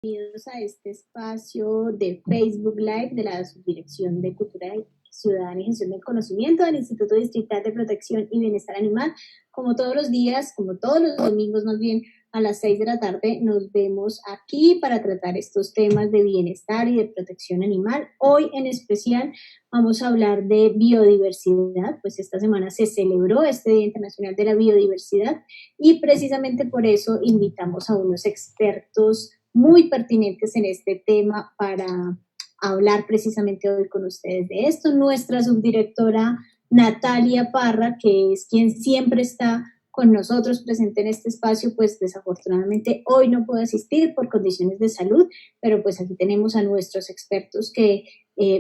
Bienvenidos a este espacio de Facebook Live de la Subdirección de Cultura Ciudadana y Gestión del Conocimiento del Instituto Distrital de Protección y Bienestar Animal. Como todos los días, como todos los domingos, más bien a las 6 de la tarde, nos vemos aquí para tratar estos temas de bienestar y de protección animal. Hoy en especial vamos a hablar de biodiversidad, pues esta semana se celebró este Día Internacional de la Biodiversidad y precisamente por eso invitamos a unos expertos muy pertinentes en este tema para hablar precisamente hoy con ustedes de esto. Nuestra subdirectora Natalia Parra, que es quien siempre está con nosotros presente en este espacio, pues desafortunadamente hoy no puede asistir por condiciones de salud, pero pues aquí tenemos a nuestros expertos que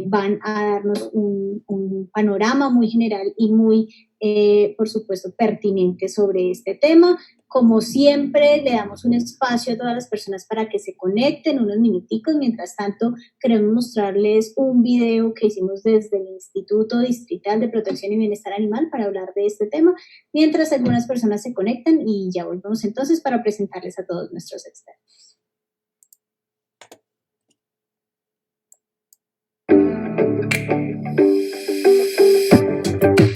van a darnos un panorama muy general y muy, por supuesto, pertinente sobre este tema. Como siempre, le damos un espacio a todas las personas para que se conecten unos minuticos. Mientras tanto, queremos mostrarles un video que hicimos desde el Instituto Distrital de Protección y Bienestar Animal para hablar de este tema, mientras algunas personas se conectan y ya volvemos entonces para presentarles a todos nuestros expertos.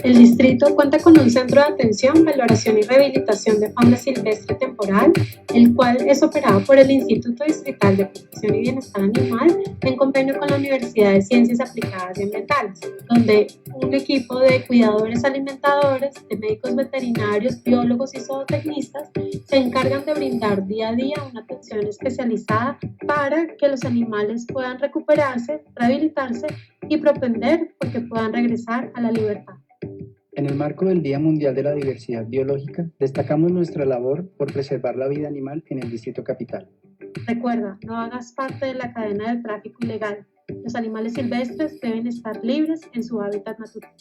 El distrito cuenta con un centro de atención, valoración y rehabilitación de fauna silvestre temporal, el cual es operado por el Instituto Distrital de Protección y Bienestar Animal en convenio con la Universidad de Ciencias Aplicadas y Ambientales, donde un equipo de cuidadores alimentadores, de médicos veterinarios, biólogos y zootecnistas se encargan de brindar día a día una atención especializada para que los animales puedan recuperarse, rehabilitarse y propender porque puedan regresar a la libertad. En el marco del Día Mundial de la Diversidad Biológica, destacamos nuestra labor por preservar la vida animal en el Distrito Capital. Recuerda, no hagas parte de la cadena del tráfico ilegal. Los animales silvestres deben estar libres en su hábitat natural.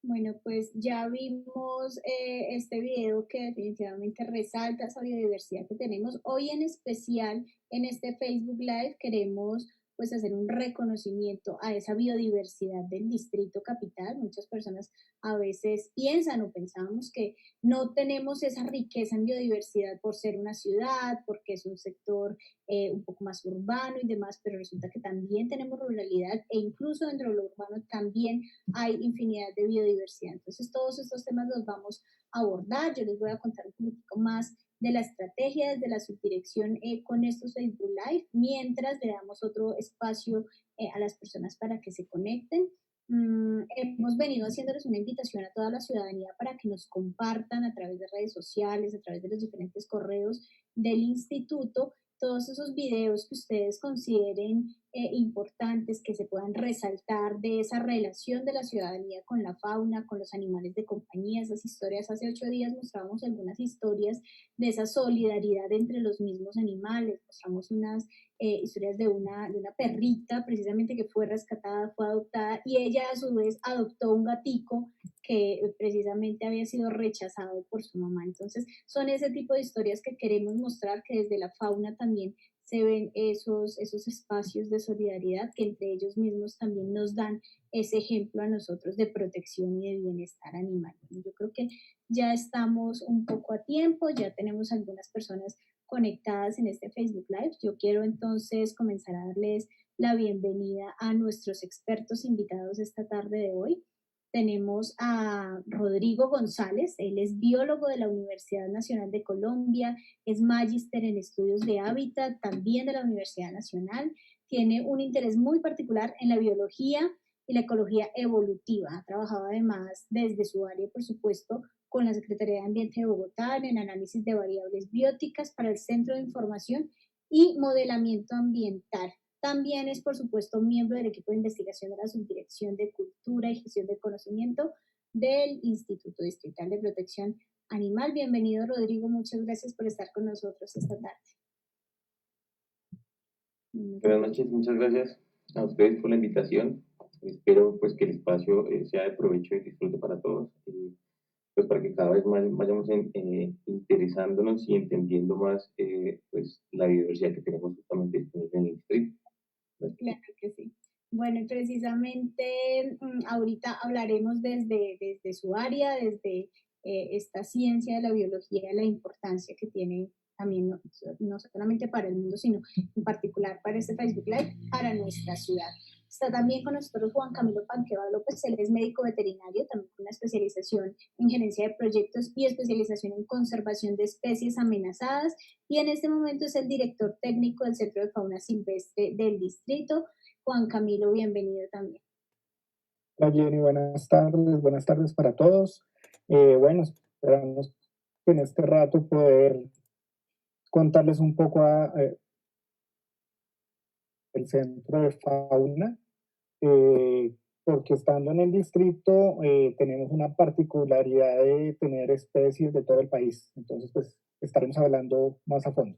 Bueno, pues ya vimos este video que definitivamente resalta esa biodiversidad que tenemos. Hoy en especial en este Facebook Live queremos pues hacer un reconocimiento a esa biodiversidad del Distrito Capital. Muchas personas a veces piensan o pensamos que no tenemos esa riqueza en biodiversidad por ser una ciudad, porque es un sector un poco más urbano y demás, pero resulta que también tenemos ruralidad e incluso dentro de lo urbano también hay infinidad de biodiversidad. Entonces, todos estos temas los vamos a abordar. Yo les voy a contar un poquito más de la estrategia desde la subdirección con estos Facebook Live, mientras le damos otro espacio a las personas para que se conecten. Hemos venido haciéndoles una invitación a toda la ciudadanía para que nos compartan a través de redes sociales, a través de los diferentes correos del instituto, todos esos videos que ustedes consideren importantes, que se puedan resaltar de esa relación de la ciudadanía con la fauna, con los animales de compañía, esas historias. Hace 8 días mostrábamos algunas historias de esa solidaridad entre los mismos animales, mostramos unas historias de una perrita precisamente que fue rescatada, fue adoptada y ella a su vez adoptó un gatico que precisamente había sido rechazado por su mamá. Entonces, son ese tipo de historias que queremos mostrar que desde la fauna también se ven esos espacios de solidaridad que entre ellos mismos también nos dan ese ejemplo a nosotros de protección y de bienestar animal. Yo creo que ya estamos un poco a tiempo, ya tenemos algunas personas conectadas en este Facebook Live. Yo quiero entonces comenzar a darles la bienvenida a nuestros expertos invitados esta tarde de hoy. Tenemos a Rodrigo González, él es biólogo de la Universidad Nacional de Colombia, es magíster en estudios de hábitat, también de la Universidad Nacional, tiene un interés muy particular en la biología y la ecología evolutiva. Ha trabajado además desde su área, por supuesto, con la Secretaría de Ambiente de Bogotá en análisis de variables bióticas para el Centro de Información y Modelamiento Ambiental. También es, por supuesto, miembro del equipo de investigación de la Subdirección de Cultura y Gestión del Conocimiento del Instituto Distrital de Protección Animal. Bienvenido, Rodrigo. Muchas gracias por estar con nosotros esta tarde. Buenas noches, muchas gracias a ustedes por la invitación. Espero pues que el espacio sea de provecho y disfrute para todos, pues para que cada vez más vayamos interesándonos y entendiendo más pues la biodiversidad que tenemos justamente disponible en el distrito. precisamente ahorita hablaremos desde su área, desde esta ciencia de la biología, la importancia que tiene también no solamente para el mundo, sino en particular para este Facebook Live, para nuestra ciudad. Está también con nosotros Juan Camilo Panqueva López, él es médico veterinario, también con una especialización en gerencia de proyectos y especialización en conservación de especies amenazadas, y en este momento es el director técnico del Centro de Fauna Silvestre del distrito. Juan Camilo, bienvenido también. Hola Jenny, buenas tardes para todos. Bueno, esperamos en este rato poder contarles un poco el Centro de Fauna, porque estando en el distrito tenemos una particularidad de tener especies de todo el país. Entonces, pues estaremos hablando más a fondo.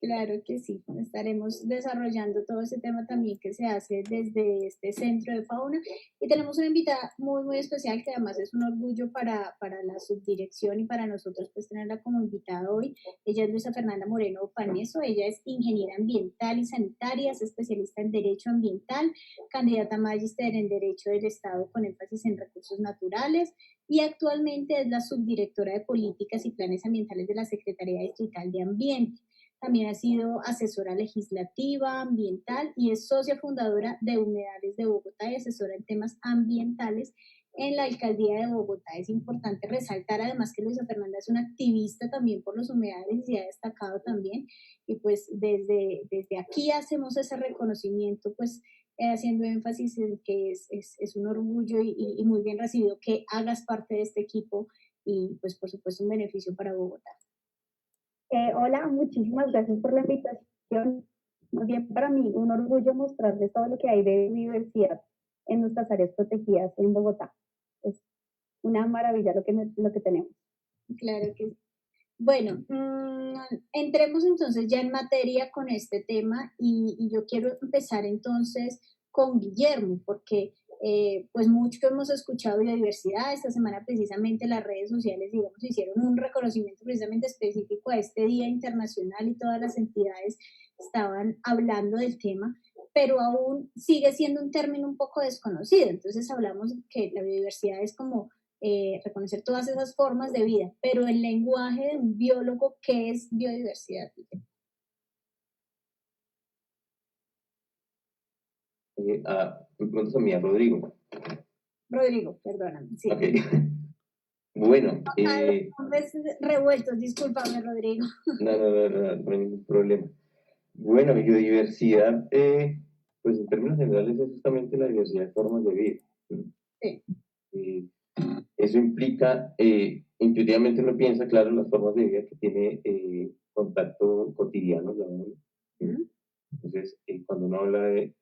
Claro que sí, estaremos desarrollando todo ese tema también que se hace desde este Centro de Fauna, y tenemos una invitada muy especial que además es un orgullo para la subdirección y para nosotros pues tenerla como invitada hoy. Ella es Luisa Fernanda Moreno Paneso, ella es ingeniera ambiental y sanitaria, es especialista en Derecho Ambiental, candidata a magíster en Derecho del Estado con énfasis en recursos naturales, y actualmente es la subdirectora de Políticas y Planes Ambientales de la Secretaría Distrital de Ambiente. También ha sido asesora legislativa, ambiental, y es socia fundadora de Humedales de Bogotá y asesora en temas ambientales en la Alcaldía de Bogotá. Es importante resaltar además que Luisa Fernanda es una activista también por los humedales y se ha destacado también, y pues desde aquí hacemos ese reconocimiento, pues haciendo énfasis en que es un orgullo y muy bien recibido que hagas parte de este equipo, y pues por supuesto un beneficio para Bogotá. Hola, muchísimas gracias por la invitación. Más bien para mí un orgullo mostrarles todo lo que hay de diversidad en nuestras áreas protegidas en Bogotá. Es una maravilla lo que tenemos. Claro que sí. Bueno, entremos entonces ya en materia con este tema, y yo quiero empezar entonces con Guillermo, porque pues mucho hemos escuchado de biodiversidad. Esta semana precisamente las redes sociales, digamos, hicieron un reconocimiento precisamente específico a este Día Internacional y todas las entidades estaban hablando del tema, pero aún sigue siendo un término un poco desconocido. Entonces hablamos que la biodiversidad es como reconocer todas esas formas de vida, pero el lenguaje de un biólogo, ¿qué es biodiversidad? Me preguntas a mí, a Rodrigo. Rodrigo, perdóname. Sí. Okay. Bueno. Nombres revueltos, discúlpame, Rodrigo. No hay ningún problema. Bueno, biodiversidad, pues en términos generales es justamente la diversidad de formas de vida. Sí. Eso implica, intuitivamente uno piensa, claro, en las formas de vida que tiene contacto cotidiano, llamémoslo. Entonces, cuando uno habla de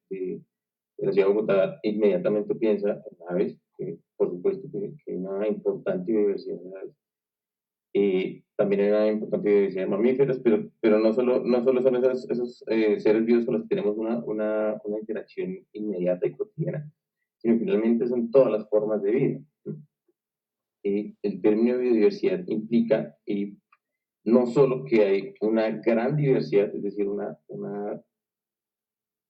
la ciudad de Bogotá, inmediatamente piensa en aves, que por supuesto que hay una importante diversidad de aves. También hay una importante diversidad de mamíferos, pero no solo son esos seres vivos con los que tenemos una interacción inmediata y cotidiana, sino finalmente son todas las formas de vida. El término biodiversidad implica no solo que hay una gran diversidad, es decir,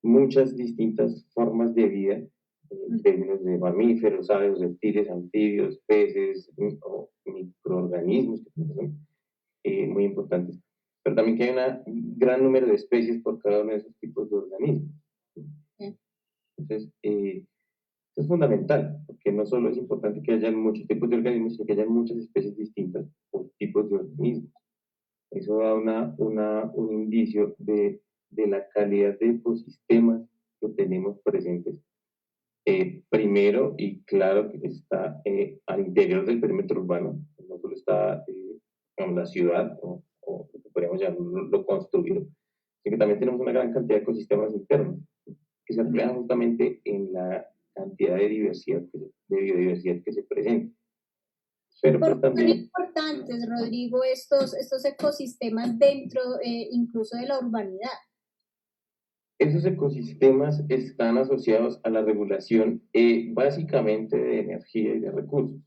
muchas distintas formas de vida, en términos de mamíferos, aves, reptiles, anfibios, peces o microorganismos, que son muy importantes, pero también que hay un gran número de especies por cada uno de esos tipos de organismos. Entonces, es fundamental, porque no solo es importante que haya muchos tipos de organismos, sino que haya muchas especies distintas por tipos de organismos. Eso da un indicio de la calidad de ecosistemas que tenemos presentes. Primero, y claro que está al interior del perímetro urbano, no solo está en la ciudad o lo que podríamos llamar lo construido, sino que también tenemos una gran cantidad de ecosistemas internos que se reflejan justamente en la cantidad de biodiversidad que se presenta. Pero pues también son importantes, Rodrigo, estos ecosistemas dentro incluso de la urbanidad. Esos ecosistemas están asociados a la regulación básicamente de energía y de recursos.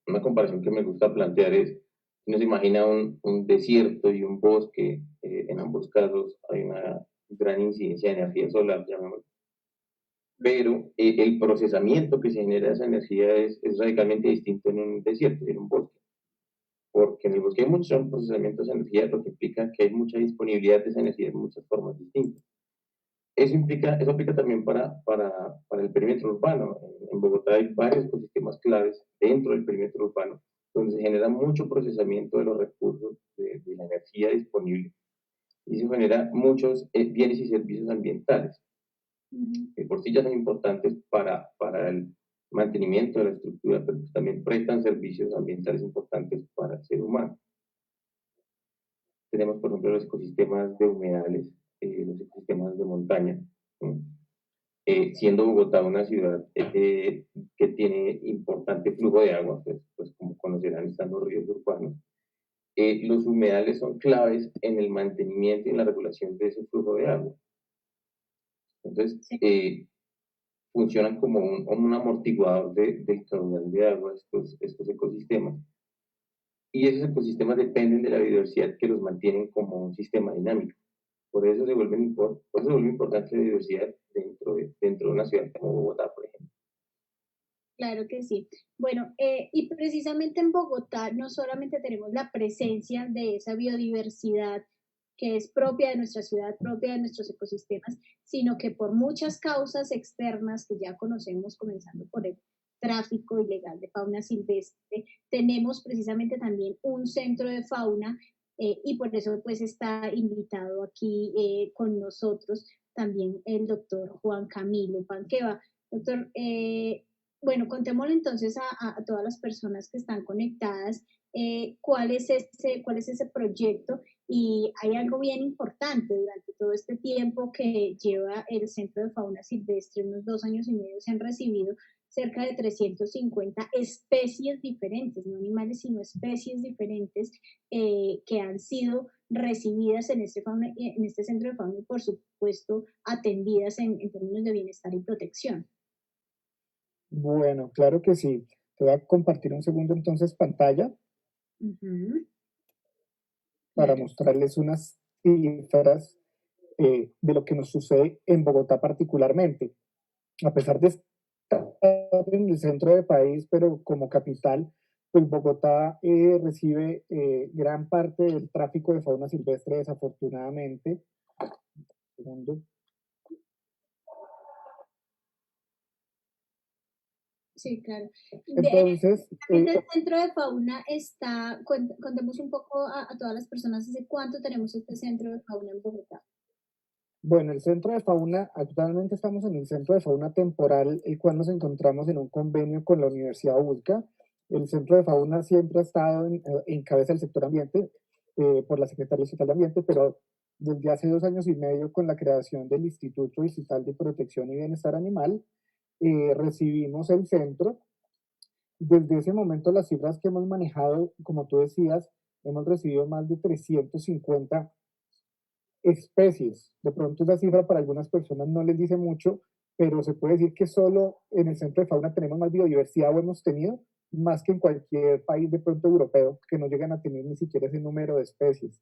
Una comparación que me gusta plantear es, uno se imagina un desierto y un bosque, en ambos casos hay una gran incidencia de energía solar, llamémoslo. Pero el procesamiento que se genera de esa energía es radicalmente distinto en un desierto, en un bosque. Porque en el bosque hay mucho procesamiento de esa energía, lo que implica que hay mucha disponibilidad de esa energía en muchas formas distintas. Eso aplica también para el perímetro urbano. En Bogotá hay varios ecosistemas claves dentro del perímetro urbano, donde se genera mucho procesamiento de los recursos de la energía disponible y se genera muchos bienes y servicios ambientales, que por sí ya son importantes para el mantenimiento de la estructura, pero también prestan servicios ambientales importantes para el ser humano. Tenemos, por ejemplo, los ecosistemas de humedales, los ecosistemas de montaña, siendo Bogotá una ciudad que tiene importante flujo de agua, pues como conocerán están los ríos urbanos, los humedales son claves en el mantenimiento y en la regulación de ese flujo de agua. Entonces, funcionan como un amortiguador del caudal de agua estos ecosistemas. Y esos ecosistemas dependen de la biodiversidad que los mantienen como un sistema dinámico. Por eso se vuelve importante la diversidad dentro de una ciudad como Bogotá, por ejemplo. Claro que sí. Bueno, y precisamente en Bogotá no solamente tenemos la presencia de esa biodiversidad que es propia de nuestra ciudad, propia de nuestros ecosistemas, sino que por muchas causas externas que ya conocemos, comenzando por el tráfico ilegal de fauna silvestre, tenemos precisamente también un centro de fauna y por eso pues está invitado aquí con nosotros también el doctor Juan Camilo Panqueva. Doctor, bueno, contémosle entonces a todas las personas que están conectadas cuál es ese proyecto y hay algo bien importante durante todo este tiempo que lleva el Centro de Fauna Silvestre, unos 2 años y medio, se han recibido cerca de 350 especies diferentes, no animales, sino especies diferentes que han sido recibidas en este centro de fauna y por supuesto atendidas en términos de bienestar y protección. Bueno, claro que sí. Te voy a compartir un segundo entonces pantalla para mostrarles unas cifras de lo que nos sucede en Bogotá particularmente. A pesar de estar en el centro del país, pero como capital, pues Bogotá recibe gran parte del tráfico de fauna silvestre, desafortunadamente. Segundo. Sí, claro. Entonces, el centro de fauna está, contemos un poco a todas las personas, ¿hace cuánto tenemos este centro de fauna en Bogotá? bueno, el centro de fauna, actualmente estamos en el centro de fauna temporal, el cual nos encontramos en un convenio con la Universidad ULCA. El centro de fauna siempre ha estado en cabeza del sector ambiente por la Secretaría Estatal de Ambiente, pero desde hace 2 años y medio con la creación del Instituto Distrital de Protección y Bienestar Animal, recibimos el centro. Desde ese momento las cifras que hemos manejado, como tú decías, hemos recibido más de 350 especies. De pronto esa cifra para algunas personas no les dice mucho, pero se puede decir que solo en el centro de fauna tenemos más biodiversidad o hemos tenido más que en cualquier país de pronto europeo, que no llegan a tener ni siquiera ese número de especies.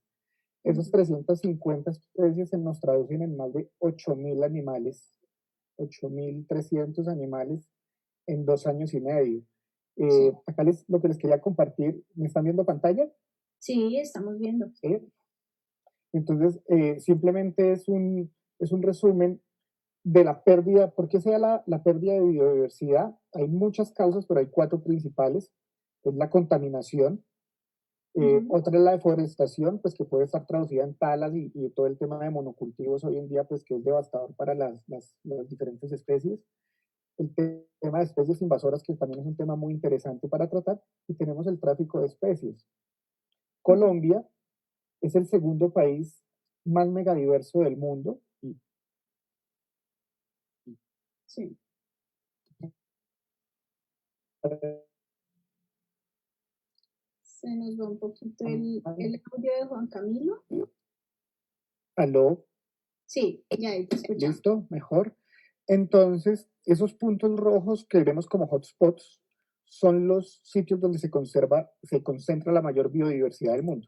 Esos 350 especies se nos traducen en más de 8.000 animales, 8.300 animales en 2 años y medio. Acá lo que les quería compartir, ¿me están viendo pantalla? Sí, estamos viendo. ¿Sí? Entonces, simplemente es un resumen de la pérdida. ¿Por qué se da la pérdida de biodiversidad? Hay muchas causas, pero hay 4 principales. Es la contaminación, otra es la deforestación, pues que puede estar traducida en talas y todo el tema de monocultivos hoy en día, pues que es devastador para las diferentes especies. El tema de especies invasoras, que también es un tema muy interesante para tratar, y tenemos el tráfico de especies. Colombia es el segundo país más megadiverso del mundo. Sí. Se nos va un poquito el audio de Juan Camilo. ¿Aló? Sí, ya te escuchamos. ¿Listo? Mejor. Entonces, esos puntos rojos que vemos como hotspots son los sitios donde se concentra la mayor biodiversidad del mundo.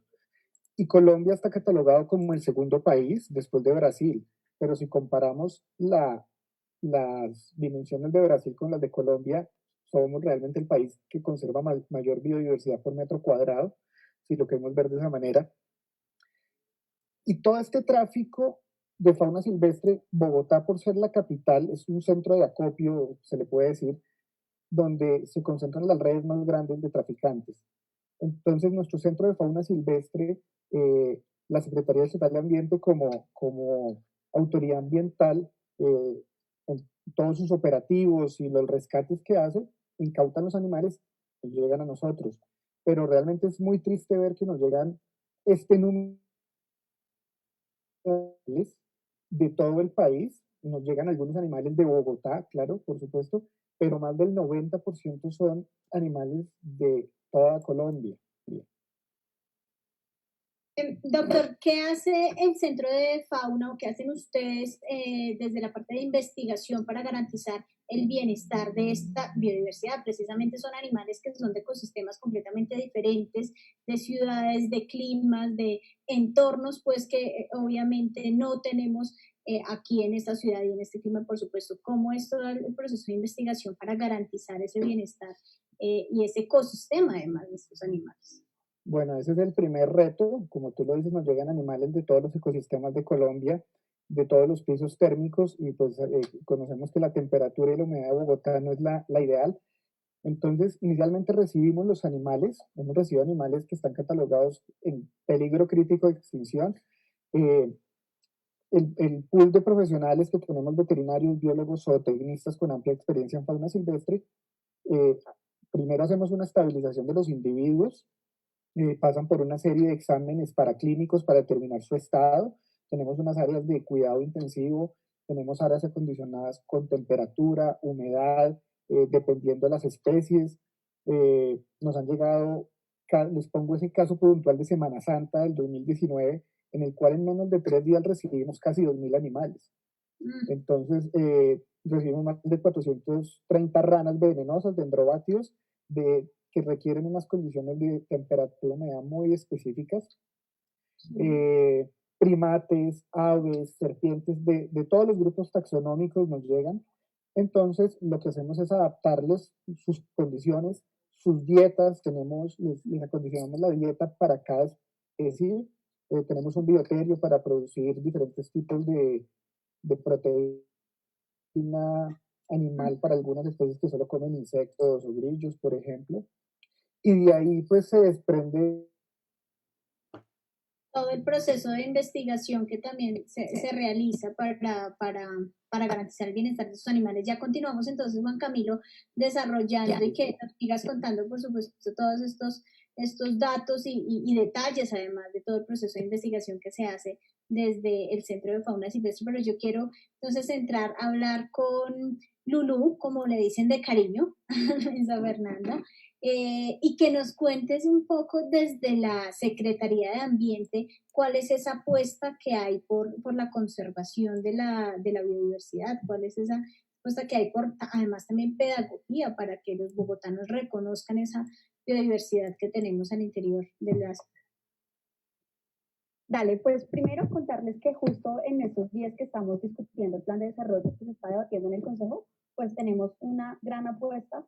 Y Colombia está catalogado como el segundo país, después de Brasil, pero si comparamos las dimensiones de Brasil con las de Colombia, somos realmente el país que conserva mayor biodiversidad por metro cuadrado, si lo queremos ver de esa manera. Y todo este tráfico de fauna silvestre, Bogotá, por ser la capital, es un centro de acopio, se le puede decir, donde se concentran las redes más grandes de traficantes. Entonces, nuestro centro de fauna silvestre, la Secretaría Estatal de Ambiente como autoridad ambiental, en todos sus operativos y los rescates que hace, incautan los animales y llegan a nosotros. Pero realmente es muy triste ver que nos llegan este número de todo el país. Nos llegan algunos animales de Bogotá, claro, por supuesto, pero más del 90% son animales de toda Colombia. Doctor, ¿qué hace el Centro de Fauna o qué hacen ustedes desde la parte de investigación para garantizar el bienestar de esta biodiversidad? Precisamente son animales que son de ecosistemas completamente diferentes, de ciudades, de climas, de entornos, pues que obviamente no tenemos aquí en esta ciudad y en este clima, por supuesto. ¿Cómo es todo el proceso de investigación para garantizar ese bienestar y ese ecosistema además de estos animales? Bueno, ese es el primer reto. Como tú lo dices, nos llegan animales de todos los ecosistemas de Colombia, de todos los pisos térmicos, y pues conocemos que la temperatura y la humedad de Bogotá no es la ideal. Entonces, inicialmente recibimos los animales, hemos recibido animales que están catalogados en peligro crítico de extinción. Eh, el pool de profesionales que tenemos, veterinarios, biólogos, zootecnistas con amplia experiencia en fauna silvestre, eh, primero hacemos una estabilización de los individuos, pasan por una serie de exámenes paraclínicos para determinar su estado. Tenemos unas áreas de cuidado intensivo, tenemos áreas acondicionadas con temperatura, humedad, dependiendo de las especies. Nos han llegado, les pongo ese caso puntual de Semana Santa del 2019, en el cual en menos de 3 días recibimos casi 2.000 animales. Entonces, recibimos más de 430 ranas venenosas, dendrovátidos, que requieren unas condiciones de temperatura y humedad muy específicas. Primates, aves, serpientes, de todos los grupos taxonómicos nos llegan. Entonces, lo que hacemos es adaptarles sus condiciones, sus dietas, les acondicionamos la dieta para cada especie. Tenemos un bioterio para producir diferentes tipos de proteína animal para algunas especies que solo comen insectos o grillos, por ejemplo. Y de ahí pues se desprende todo el proceso de investigación que también se realiza para garantizar el bienestar de sus animales. Ya continuamos entonces, Juan Camilo, desarrollando y que nos sigas contando, por supuesto, todos estos datos y detalles, además de todo el proceso de investigación que se hace desde el Centro de Fauna Silvestre. Pero yo quiero entonces entrar a hablar con Lulú, como le dicen de cariño, Luisa Fernanda, y que nos cuentes un poco desde la Secretaría de Ambiente cuál es esa apuesta que hay por la conservación de la biodiversidad, cuál es esa apuesta que hay por, además también pedagogía para que los bogotanos reconozcan esa biodiversidad que tenemos al interior de las... Dale, pues primero contarles que justo en estos días que estamos discutiendo el plan de desarrollo que se está debatiendo en el Consejo, pues tenemos una gran apuesta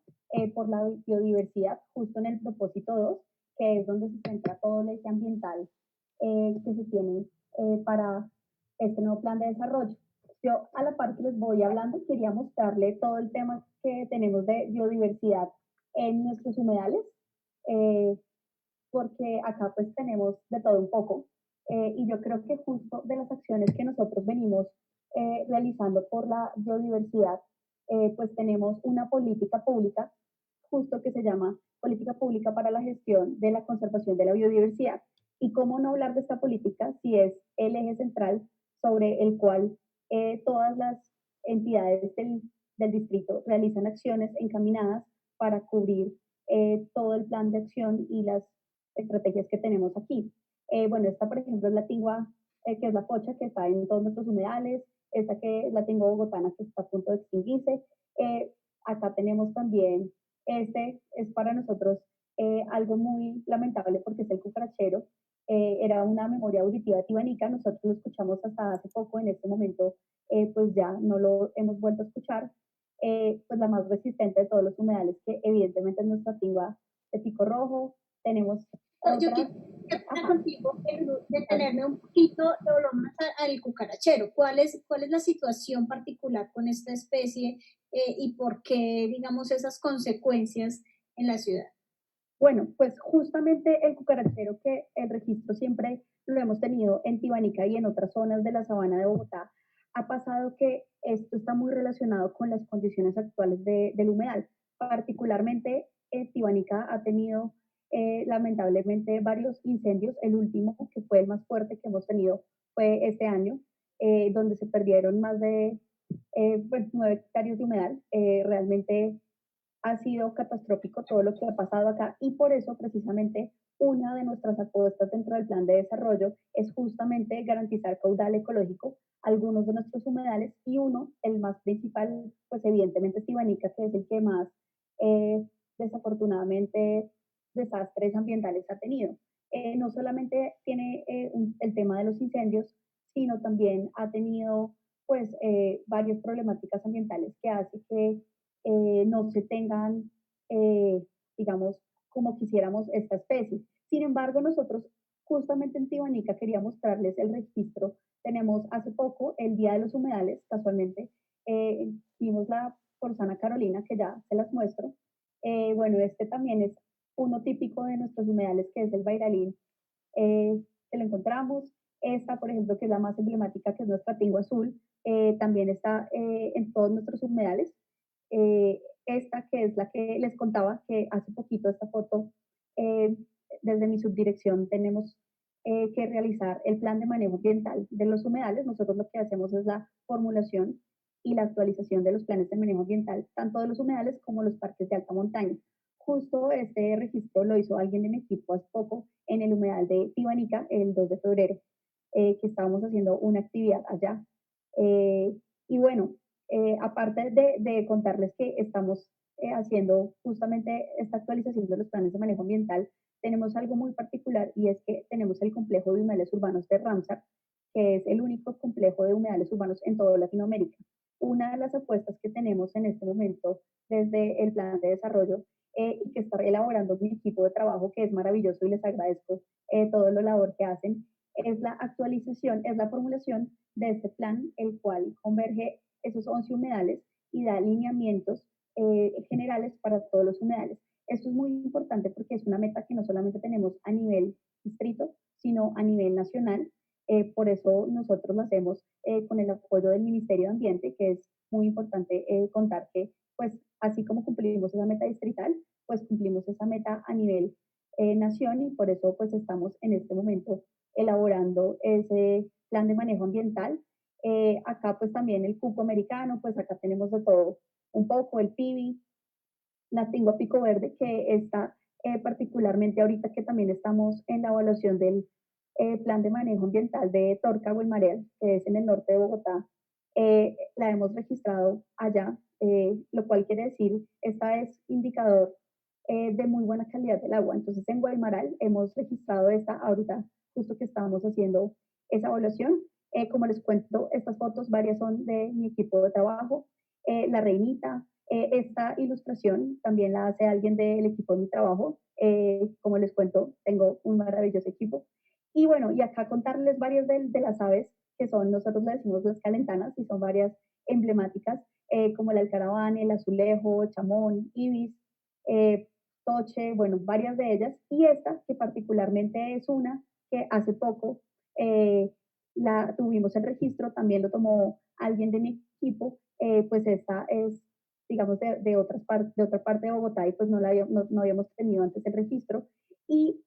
por la biodiversidad justo en el propósito 2, que es donde se centra todo el eje ambiental que se tiene para este nuevo plan de desarrollo. Yo a la par que les voy hablando quería mostrarle todo el tema que tenemos de biodiversidad en nuestros humedales, porque acá pues tenemos de todo un poco. Y yo creo que justo de las acciones que nosotros venimos realizando por la biodiversidad, pues tenemos una política pública justo que se llama Política Pública para la Gestión de la Conservación de la Biodiversidad. Y cómo no hablar de esta política si es el eje central sobre el cual todas las entidades del distrito realizan acciones encaminadas para cubrir todo el plan de acción y las estrategias que tenemos aquí. Bueno, esta por ejemplo es la tingua, que es la pocha que está en todos nuestros humedales, esta que es la tingua bogotana que está a punto de extinguirse. Acá tenemos también, este es para nosotros algo muy lamentable porque es el cucarachero, era una memoria auditiva tibanica, nosotros lo escuchamos hasta hace poco, en este momento pues ya no lo hemos vuelto a escuchar, pues la más resistente de todos los humedales, que evidentemente es nuestra tiba de pico rojo. Tenemos Yo otras. quisiera contigo detenerme un poquito, volvamos al cucarachero. ¿Cuál es la situación particular con esta especie y por qué, digamos, esas consecuencias en la ciudad? Bueno, pues justamente el cucarachero, que el registro siempre lo hemos tenido en Tibanica y en otras zonas de la sabana de Bogotá, ha pasado que esto está muy relacionado con las condiciones actuales del humedal. Particularmente, Tibanica ha tenido lamentablemente varios incendios. El último, que fue el más fuerte que hemos tenido, fue este año, donde se perdieron más de 9 hectáreas de humedal. Realmente ha sido catastrófico todo lo que ha pasado acá, y por eso precisamente una de nuestras apuestas dentro del plan de desarrollo es justamente garantizar caudal ecológico a algunos de nuestros humedales, y uno, el más principal, pues evidentemente es Tibanica, que es el que más desafortunadamente desastres ambientales ha tenido. No solamente tiene el tema de los incendios, sino también ha tenido pues varias problemáticas ambientales que hace que no se tengan, digamos, como quisiéramos esta especie. Sin embargo, nosotros justamente en Tibanica quería mostrarles el registro. Tenemos hace poco el Día de los Humedales, casualmente, vimos la Forzana Carolina, que ya se las muestro. Bueno, este también es uno típico de nuestros humedales, que es el Bairalín, que lo encontramos. Esta, por ejemplo, que es la más emblemática, que es nuestra Tingo Azul, también está en todos nuestros humedales. Esta, que es la que les contaba, que hace poquito esta foto, eh, desde mi subdirección tenemos que realizar el plan de manejo ambiental de los humedales. Nosotros lo que hacemos es la formulación y la actualización de los planes de manejo ambiental, tanto de los humedales como los parques de alta montaña. Justo este registro lo hizo alguien de mi equipo hace poco en el humedal de Tibanica, el 2 de febrero, que estábamos haciendo una actividad allá. Y bueno, aparte de contarles que estamos haciendo justamente esta actualización de los planes de manejo ambiental, tenemos algo muy particular, y es que tenemos el complejo de humedales urbanos de Ramsar, que es el único complejo de humedales urbanos en toda Latinoamérica. Una de las apuestas que tenemos en este momento desde el plan de desarrollo, y que está elaborando mi equipo de trabajo, que es maravilloso y les agradezco todo lo labor que hacen, es la actualización, es la formulación de este plan, el cual converge esos 11 humedales y da lineamientos generales para todos los humedales. Esto es muy importante porque es una meta que no solamente tenemos a nivel distrito, sino a nivel nacional. Por eso nosotros lo hacemos con el apoyo del Ministerio de Ambiente, que es muy importante contar que, pues, así como cumplimos esa meta distrital, pues cumplimos esa meta a nivel nación, y por eso pues estamos en este momento elaborando ese plan de manejo ambiental. Acá pues también el cupo americano, pues acá tenemos de todo un poco, el PIBI, la Tingua Pico Verde, que está particularmente ahorita que también estamos en la evaluación del plan de manejo ambiental de Torca Guaymarel, que es en el norte de Bogotá. La hemos registrado allá, lo cual quiere decir, esta es indicador de muy buena calidad del agua. Entonces en Guaymaral hemos registrado esta ahorita, justo que estábamos haciendo esa evaluación. Como les cuento, estas fotos varias son de mi equipo de trabajo. La Reinita, esta ilustración también la hace alguien del equipo de mi trabajo. Como les cuento, tengo un maravilloso equipo. Y bueno, y acá contarles varias de las aves que son, nosotros le decimos las calentanas, y son varias emblemáticas, como el alcaraván, el azulejo, chamón, ibis, toche, bueno, varias de ellas. Y esta, que particularmente es una que hace poco la tuvimos en registro, también lo tomó alguien de mi equipo, pues esta es, digamos, de otra parte de Bogotá, y pues no habíamos tenido antes el registro. Y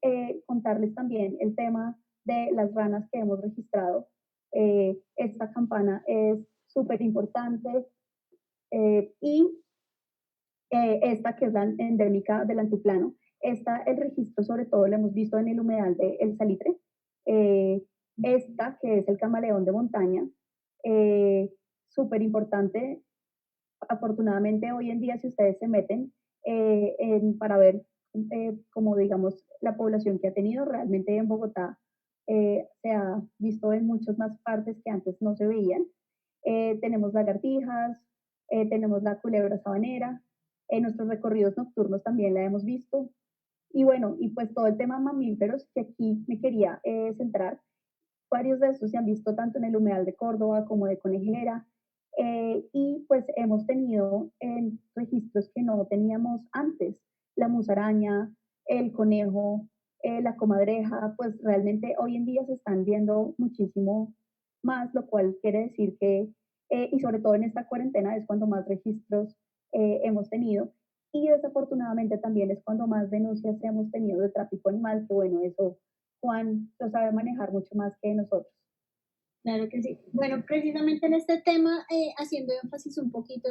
contarles también el tema de las ranas que hemos registrado. Esta campana es súper importante, y esta que es la endémica del altiplano. Esta, el registro sobre todo lo hemos visto en el humedal de El Salitre. Esta, que es el camaleón de montaña, súper importante. Afortunadamente hoy en día, si ustedes se meten para ver como digamos la población que ha tenido, realmente en Bogotá se ha visto en muchas más partes que antes no se veían. Tenemos lagartijas, tenemos la culebra sabanera, en nuestros recorridos nocturnos también la hemos visto. Y bueno, y pues todo el tema mamíferos que aquí me quería centrar, varios de estos se han visto tanto en el humedal de Córdoba como de Conejera, y pues hemos tenido registros que no teníamos antes, la musaraña, el conejo, la comadreja, pues realmente hoy en día se están viendo muchísimo más, lo cual quiere decir que, y sobre todo en esta cuarentena es cuando más registros hemos tenido, y desafortunadamente también es cuando más denuncias hemos tenido de tráfico animal, que bueno, eso Juan lo sabe manejar mucho más que nosotros. Claro que sí. Bueno, precisamente en este tema, haciendo énfasis un poquito,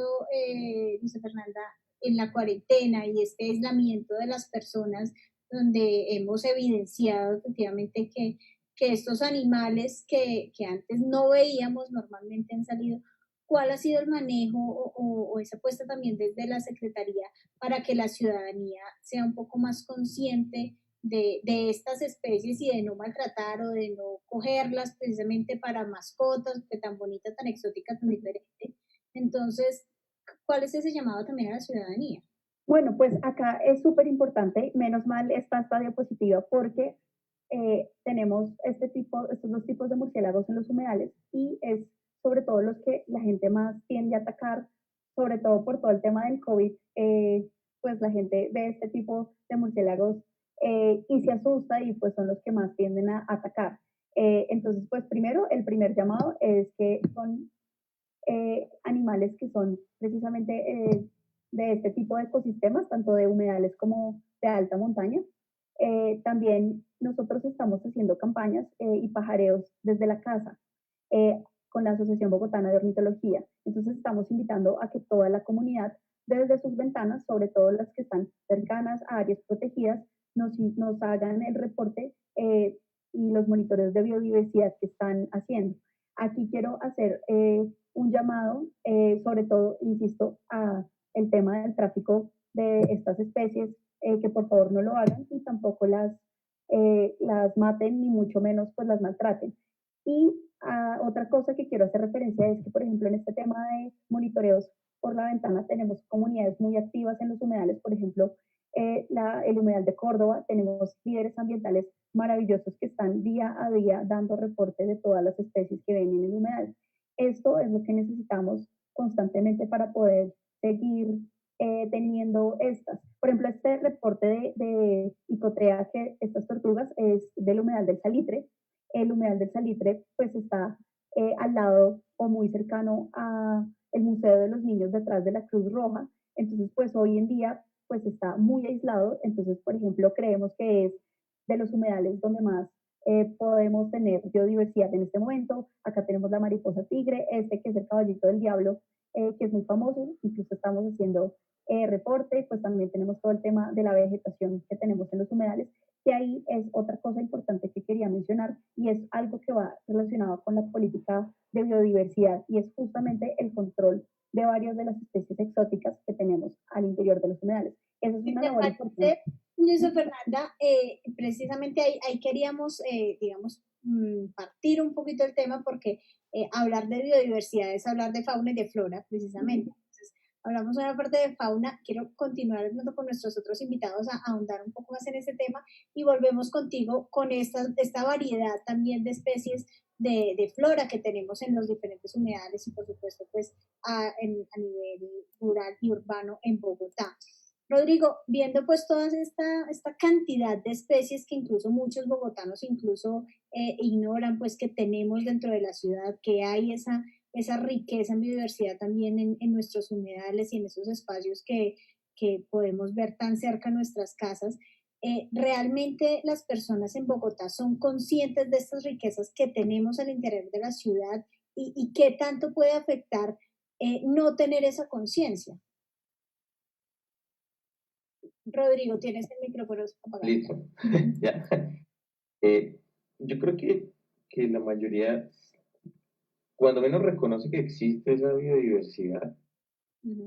Luisa Fernanda, en la cuarentena y este aislamiento de las personas, donde hemos evidenciado efectivamente que estos animales que antes no veíamos normalmente han salido. ¿Cuál ha sido el manejo o esa apuesta también desde la Secretaría para que la ciudadanía sea un poco más consciente de estas especies y de no maltratar o de no cogerlas precisamente para mascotas, que tan bonita, tan exótica, tan diferente? Entonces, ¿cuál es ese llamado también a la ciudadanía? Bueno, pues acá es súper importante, menos mal está esta diapositiva porque tenemos estos dos tipos de murciélagos en los humedales y es sobre todo los que la gente más tiende a atacar, sobre todo por todo el tema del COVID, pues la gente ve este tipo de murciélagos y se asusta y pues son los que más tienden a atacar. Entonces, pues primero, el primer llamado es que son animales que son precisamente de este tipo de ecosistemas, tanto de humedales como de alta montaña. También nosotros estamos haciendo campañas y pajareos desde la casa con la Asociación Bogotana de Ornitología. Entonces estamos invitando a que toda la comunidad, desde sus ventanas, sobre todo las que están cercanas a áreas protegidas, nos hagan el reporte y los monitores de biodiversidad que están haciendo. Aquí quiero hacer un llamado, sobre todo, insisto, a el tema del tráfico de estas especies, que por favor no lo hagan y tampoco las maten, ni mucho menos pues las maltraten. Y otra cosa que quiero hacer referencia es que, por ejemplo, en este tema de monitoreos por la ventana tenemos comunidades muy activas en los humedales, por ejemplo, el humedal de Córdoba, tenemos líderes ambientales maravillosos que están día a día dando reporte de todas las especies que ven en el humedal. Esto es lo que necesitamos constantemente para poder seguir teniendo estas. Por ejemplo, este reporte de Icotrea, que estas tortugas es del humedal del Salitre. El humedal del Salitre pues está al lado o muy cercano a el Museo de los Niños detrás de la Cruz Roja. Entonces, pues hoy en día pues está muy aislado. Entonces, por ejemplo, creemos que es de los humedales donde más podemos tener biodiversidad en este momento. Acá tenemos la mariposa tigre, este que es el caballito del diablo, que es muy famoso, incluso estamos haciendo reporte, pues también tenemos todo el tema de la vegetación que tenemos en los humedales, y ahí es otra cosa importante que quería mencionar, y es algo que va relacionado con la política de biodiversidad, y es justamente el control de varias de las especies exóticas que tenemos al interior de los humedales. Esa es una labor importante. Luisa Fernanda, precisamente ahí queríamos, digamos, partir un poquito el tema porque hablar de biodiversidad es hablar de fauna y de flora, precisamente. Entonces, hablamos de una parte de fauna, quiero continuar con nuestros otros invitados a ahondar un poco más en ese tema y volvemos contigo con esta variedad también de especies de flora que tenemos en los diferentes humedales y por supuesto pues a nivel rural y urbano en Bogotá. Rodrigo, viendo pues toda esta cantidad de especies que incluso muchos bogotanos incluso ignoran pues que tenemos dentro de la ciudad, que hay esa riqueza en biodiversidad también en nuestros humedales y en esos espacios que podemos ver tan cerca de nuestras casas, ¿realmente las personas en Bogotá son conscientes de estas riquezas que tenemos al interior de la ciudad y qué tanto puede afectar no tener esa conciencia? Rodrigo, tienes el micrófono apagado. Listo, ya. Yo creo que la mayoría, cuando menos reconoce que existe esa biodiversidad,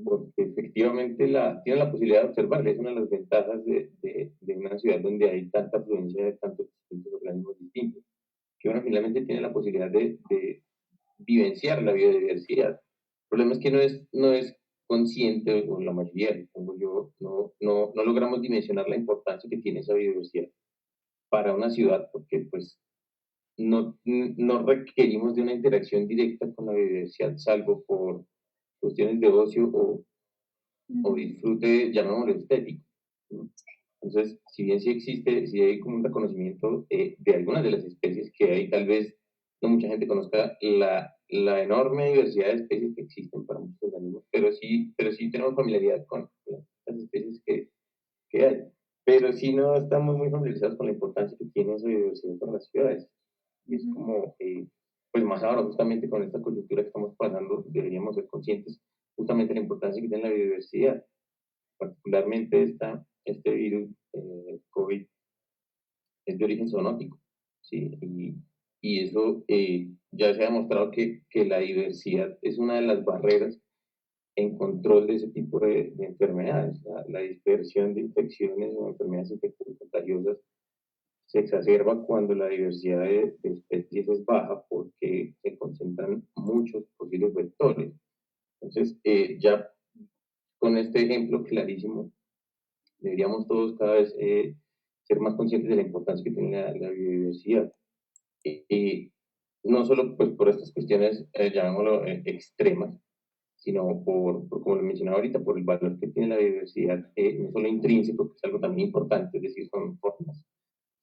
porque efectivamente tiene la posibilidad de observarla. Es una de las ventajas de una ciudad donde hay tanta afluencia de tantos distintos organismos distintos. que uno finalmente tiene la posibilidad de vivenciar la biodiversidad. El problema es que no es consciente, o la mayoría, supongo yo, no logramos dimensionar la importancia que tiene esa biodiversidad para una ciudad, porque pues no requerimos de una interacción directa con la biodiversidad, salvo por cuestiones de ocio o disfrute, llamémoslo estético. ¿No? Entonces, si bien sí existe, sí hay como un reconocimiento de algunas de las especies que hay, tal vez no mucha gente conozca la enorme diversidad de especies que existen para muchos organismos, pero sí tenemos familiaridad con las especies que hay. Pero sí no estamos muy familiarizados con la importancia que tiene esa biodiversidad para las ciudades. Y es como, pues más ahora, justamente con esta coyuntura que estamos pasando, deberíamos ser conscientes justamente de la importancia que tiene la biodiversidad, particularmente este virus, COVID, es de origen zoonótico, ¿sí? Y eso ya se ha demostrado que la diversidad es una de las barreras en control de ese tipo de enfermedades. La dispersión de infecciones o enfermedades infectocontagiosas se exacerba cuando la diversidad de especies es baja porque se concentran muchos posibles vectores. Entonces, ya con este ejemplo clarísimo, deberíamos todos cada vez ser más conscientes de la importancia que tiene la biodiversidad. Y no solo pues, por estas cuestiones, llamémoslo, extremas, sino como lo mencionaba ahorita, por el valor que tiene la biodiversidad, no solo intrínseco, que es algo también importante, es decir,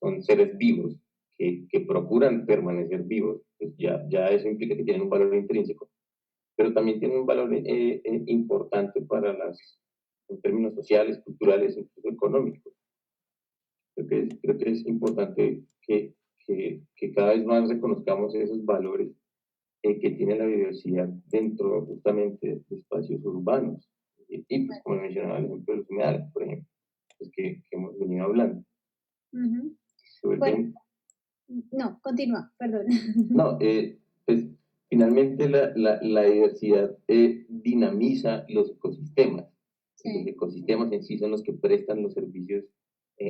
son seres vivos que procuran permanecer vivos, pues ya eso implica que tienen un valor intrínseco, pero también tienen un valor importante en términos sociales, culturales, incluso económicos. Creo que es importante que cada vez más reconozcamos esos valores que tiene la biodiversidad dentro justamente de espacios urbanos. Y pues, como mencionaba el ejemplo de los humedales, por ejemplo, pues, que hemos venido hablando. Bueno, no, continúa, perdón. No, pues finalmente la diversidad dinamiza los ecosistemas. Sí. Los ecosistemas en sí son los que prestan los servicios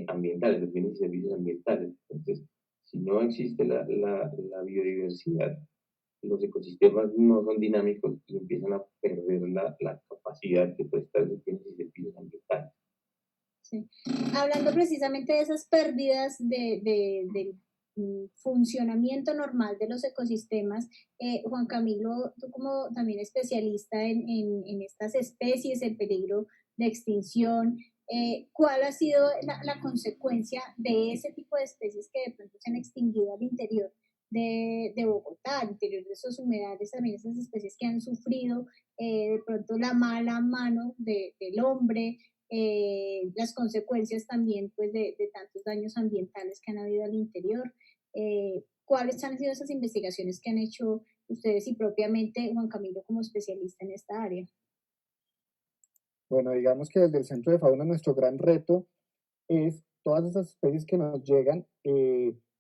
ambientales, los bienes y servicios ambientales. Entonces, si no existe la biodiversidad, los ecosistemas no son dinámicos y empiezan a perder la capacidad de prestar esos bienes y servicios ambientales. Sí. Hablando precisamente de esas pérdidas del funcionamiento normal de los ecosistemas, Juan Camilo, tú como también especialista en estas especies en peligro de extinción, ¿cuál ha sido la consecuencia de ese tipo de especies que de pronto se han extinguido al interior de Bogotá, al interior de esos humedales, también esas especies que han sufrido de pronto la mala mano del hombre, las consecuencias también pues de tantos daños ambientales que han habido al interior? ¿Cuáles han sido esas investigaciones que han hecho ustedes y propiamente Juan Camilo como especialista en esta área? Bueno, digamos que desde el Centro de Fauna nuestro gran reto es todas esas especies que nos llegan,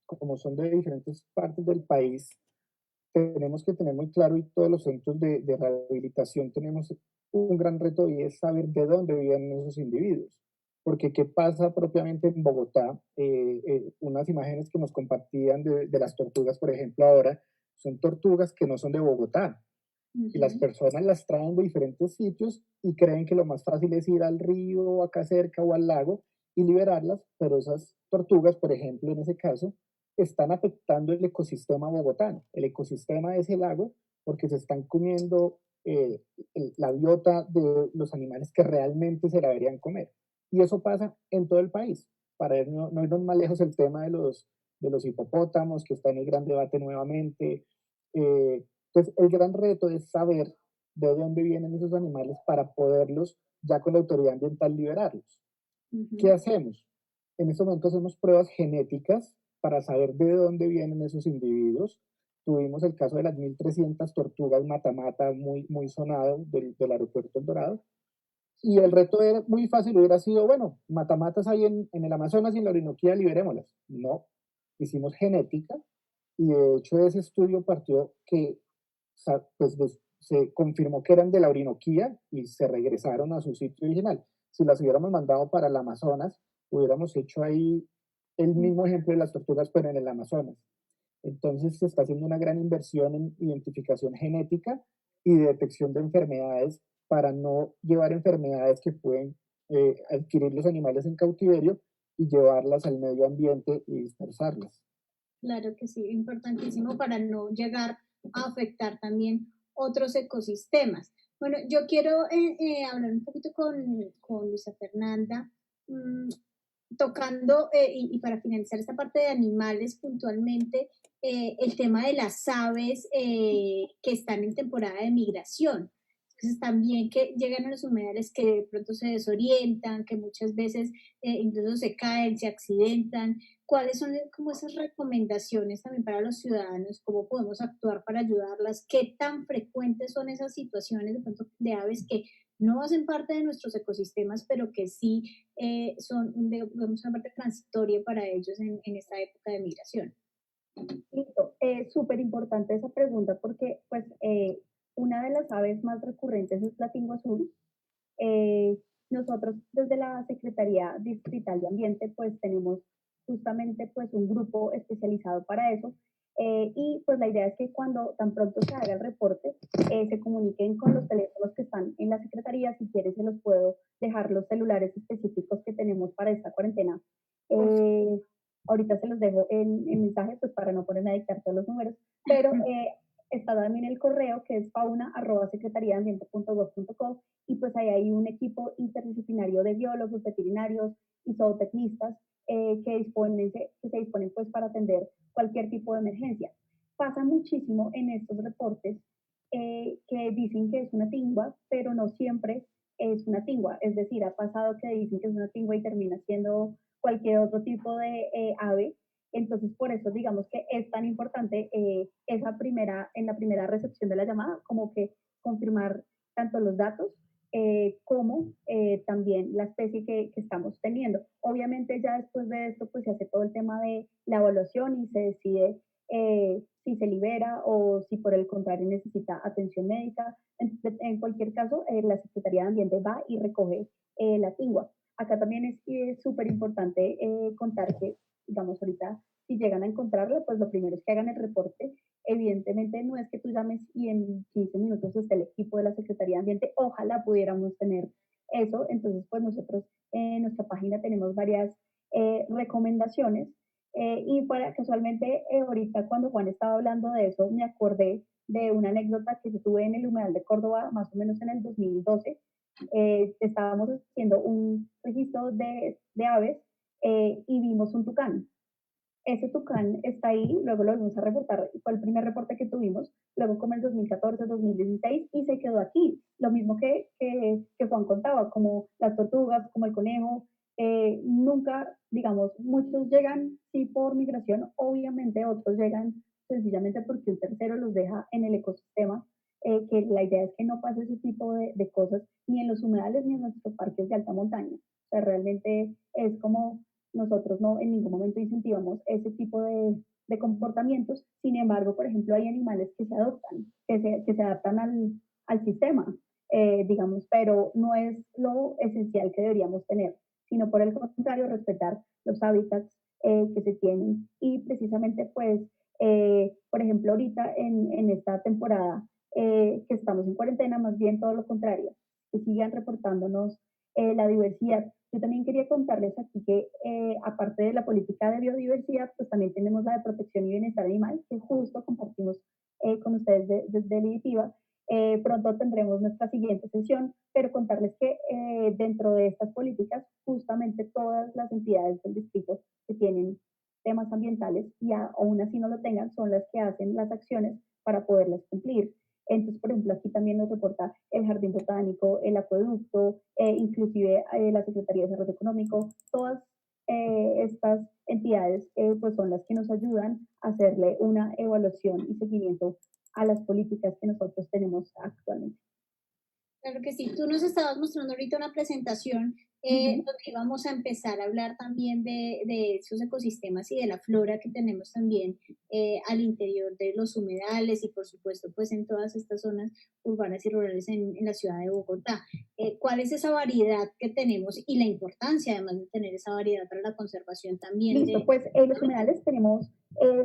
como son de diferentes partes del país, tenemos que tener muy claro, y todos los centros de rehabilitación tenemos un gran reto, y es saber de dónde viven esos individuos. Porque qué pasa propiamente en Bogotá, unas imágenes que nos compartían de las tortugas, por ejemplo, ahora, son tortugas que no son de Bogotá, y las personas las traen de diferentes sitios y creen que lo más fácil es ir al río, acá cerca o al lago y liberarlas, pero esas tortugas, por ejemplo, en ese caso, están afectando el ecosistema bogotano, el ecosistema de ese lago, porque se están comiendo la biota de los animales que realmente se la deberían comer. Y eso pasa en todo el país. Para no irnos más lejos, el tema de los hipopótamos, que está en el gran debate nuevamente. Entonces, el gran reto es saber de dónde vienen esos animales para poderlos, ya con la autoridad ambiental, liberarlos. ¿Qué hacemos? En este momento hacemos pruebas genéticas para saber de dónde vienen esos individuos. Tuvimos el caso de las 1.300 tortugas mata-mata, muy sonado, del aeropuerto El Dorado. Y el reto era muy fácil, hubiera sido, bueno, matamatas hay en el Amazonas y en la Orinoquía, liberémoslas. No, hicimos genética, y de hecho ese estudio partió que pues, se confirmó que eran de la Orinoquía y se regresaron a su sitio original. Si las hubiéramos mandado para el Amazonas, hubiéramos hecho ahí el mismo ejemplo de las tortugas, pero en el Amazonas. Entonces se está haciendo una gran inversión en identificación genética y detección de enfermedades para no llevar enfermedades que pueden adquirir los animales en cautiverio y llevarlas al medio ambiente y dispersarlas. Claro que sí, importantísimo para no llegar a afectar también otros ecosistemas. Bueno, yo quiero hablar un poquito con Luisa Fernanda, mm, tocando, y para finalizar esta parte de animales puntualmente, el tema de las aves que están en temporada de migración. Entonces también que llegan a los humedales que de pronto se desorientan, que muchas veces incluso se caen, se accidentan. ¿Cuáles son como esas recomendaciones también para los ciudadanos? ¿Cómo podemos actuar para ayudarlas? ¿Qué tan frecuentes son esas situaciones de pronto de aves que no hacen parte de nuestros ecosistemas, pero que sí son, digamos, una parte transitoria para ellos en esta época de migración? Listo, súper importante esa pregunta porque pues una de las aves más recurrentes es la tingua azul. Eh, Nosotros desde la Secretaría Distrital de Ambiente pues tenemos justamente pues un grupo especializado para eso y pues la idea es que cuando tan pronto se haga el reporte se comuniquen con los teléfonos que están en la Secretaría. Si quieres se los puedo dejar los celulares específicos que tenemos para esta cuarentena. Eh, Ahorita se los dejo en mensaje pues para no ponerme a dictar todos los números, pero está también el correo que es fauna@secretariadeambiente.gov.co y pues ahí hay un equipo interdisciplinario de biólogos, veterinarios y zootecnistas que se disponen pues para atender cualquier tipo de emergencia. Pasa muchísimo en estos reportes que dicen que es una tingua, pero no siempre es una tingua. Es decir, ha pasado que dicen que es una tingua y termina siendo cualquier otro tipo de ave. Entonces, por eso digamos que es tan importante en la primera recepción de la llamada, como que confirmar tanto los datos como también la especie que estamos teniendo. Obviamente ya después de esto pues se hace todo el tema de la evaluación y se decide si se libera o si por el contrario necesita atención médica. En cualquier caso, la Secretaría de Ambiente va y recoge la tingua. Acá también es súper importante contar que, digamos, ahorita si llegan a encontrarla, pues lo primero es que hagan el reporte. Evidentemente no es que tú llames y en 15 minutos esté el equipo de la Secretaría de Ambiente. Ojalá pudiéramos tener eso. Entonces, pues nosotros en nuestra página tenemos varias recomendaciones. Y para casualmente, ahorita cuando Juan estaba hablando de eso, me acordé de una anécdota que yo tuve en el humedal de Córdoba, más o menos en el 2012. Estábamos haciendo un registro de aves y vimos un tucán. Ese tucán está ahí, luego lo vimos a reportar, fue el primer reporte que tuvimos, luego como el 2014, 2016, y se quedó aquí. Lo mismo que Juan contaba, como las tortugas, como el conejo, nunca, digamos, muchos llegan sí por migración, obviamente otros llegan sencillamente porque un tercero los deja en el ecosistema, que la idea es que no pase ese tipo de cosas ni en los humedales ni en nuestros parques de alta montaña. O sea, realmente es como nosotros no en ningún momento incentivamos ese tipo de comportamientos. Sin embargo, por ejemplo, hay animales que se adoptan, que se adaptan al sistema, digamos, pero no es lo esencial que deberíamos tener, sino por el contrario, respetar los hábitats que se tienen. Y precisamente, pues, por ejemplo, ahorita en esta temporada que estamos en cuarentena, más bien todo lo contrario, que sigan reportándonos la diversidad. Yo también quería contarles aquí que aparte de la política de biodiversidad, pues también tenemos la de protección y bienestar animal, que justo compartimos con ustedes desde el IDIPIVA. Pronto tendremos nuestra siguiente sesión, pero contarles que dentro de estas políticas, justamente todas las entidades del distrito que tienen temas ambientales y aún así no lo tengan, son las que hacen las acciones para poderlas cumplir. Entonces, por ejemplo, aquí también nos reporta el Jardín Botánico, el Acueducto, inclusive la Secretaría de Desarrollo Económico, todas estas entidades pues son las que nos ayudan a hacerle una evaluación y seguimiento a las políticas que nosotros tenemos actualmente. Claro que sí. Tú nos estabas mostrando ahorita una presentación donde íbamos a empezar a hablar también de esos ecosistemas y de la flora que tenemos también al interior de los humedales y por supuesto pues en todas estas zonas urbanas y rurales en la ciudad de Bogotá. ¿Cuál es esa variedad que tenemos y la importancia además de tener esa variedad para la conservación también Listo, pues los humedales tenemos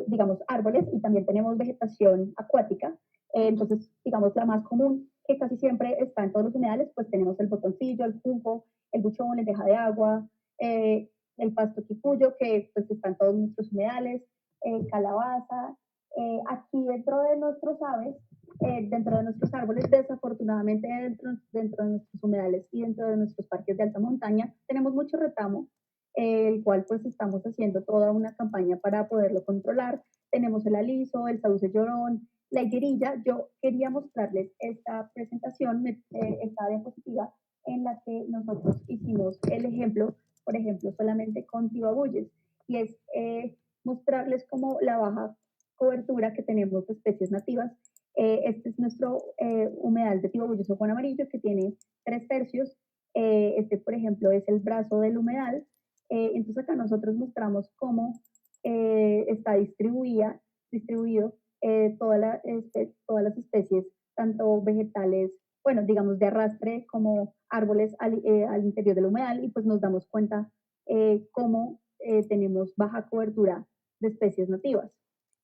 digamos, árboles y también tenemos vegetación acuática. Entonces, digamos, la más común que casi siempre está en todos los humedales, pues tenemos el botoncillo, el junco, el buchón, lenteja de agua, el pasto quipuyo, que pues está en todos nuestros humedales, calabaza. Aquí dentro de nuestros aves, dentro de nuestros árboles, desafortunadamente dentro de nuestros humedales y dentro de nuestros parques de alta montaña, tenemos mucho retamo, el cual pues estamos haciendo toda una campaña para poderlo controlar. Tenemos el aliso, el sauce llorón, la higuerilla. Yo quería mostrarles esta presentación, esta diapositiva, en la que nosotros hicimos el ejemplo, por ejemplo, solamente con tibabuyes, y es mostrarles como la baja cobertura que tenemos de especies nativas. Este es nuestro humedal de tibabuyes o Juan Amarillo, que tiene 3/3. Este, por ejemplo, es el brazo del humedal. Entonces acá nosotros mostramos cómo está distribuido todas las especies, tanto vegetales, bueno, digamos de arrastre, como árboles al interior del humedal, y pues nos damos cuenta cómo tenemos baja cobertura de especies nativas,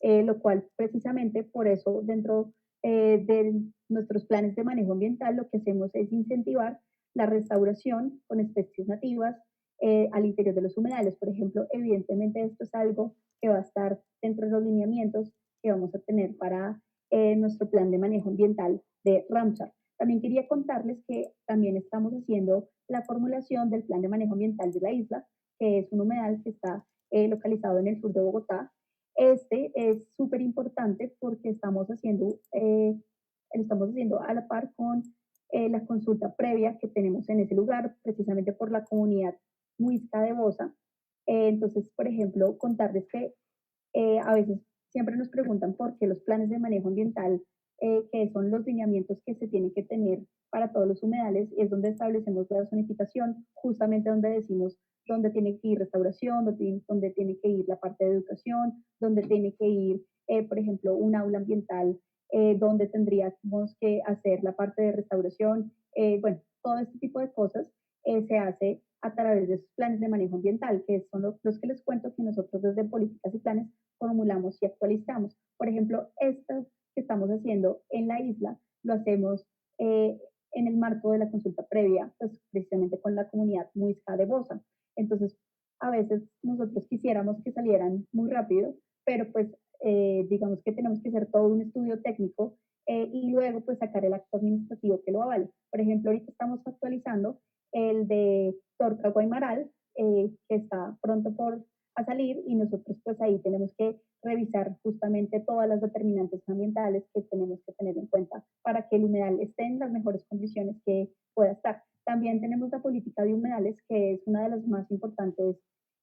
lo cual precisamente por eso dentro de nuestros planes de manejo ambiental lo que hacemos es incentivar la restauración con especies nativas al interior de los humedales. Por ejemplo, evidentemente esto es algo que va a estar dentro de los lineamientos que vamos a tener para nuestro plan de manejo ambiental de Ramsar. También quería contarles que también estamos haciendo la formulación del plan de manejo ambiental de la isla, que es un humedal que está localizado en el sur de Bogotá. Este es súper importante porque estamos haciendo a la par con la consulta previa que tenemos en ese lugar, precisamente por la comunidad muisca de Bosa. Entonces, por ejemplo, contarles que a veces siempre nos preguntan por qué los planes de manejo ambiental, que son los lineamientos que se tienen que tener para todos los humedales, es donde establecemos la zonificación, justamente donde decimos dónde tiene que ir restauración, dónde tiene que ir la parte de educación, dónde tiene que ir, por ejemplo, un aula ambiental, donde tendríamos que hacer la parte de restauración. Bueno, todo este tipo de cosas se hace a través de esos planes de manejo ambiental, que son los que les cuento que nosotros desde Políticas y Planes formulamos y actualizamos. Por ejemplo, esto que estamos haciendo en la isla, lo hacemos en el marco de la consulta previa, pues precisamente con la comunidad muisca de Bosa. Entonces, a veces nosotros quisiéramos que salieran muy rápido, pero pues digamos que tenemos que hacer todo un estudio técnico y luego pues sacar el acto administrativo que lo avale. Por ejemplo, ahorita estamos actualizando el de Torca Guaymaral, que está pronto a salir, y nosotros pues ahí tenemos que revisar justamente todas las determinantes ambientales que tenemos que tener en cuenta para que el humedal esté en las mejores condiciones que pueda estar. También tenemos la política de humedales, que es una de las más importantes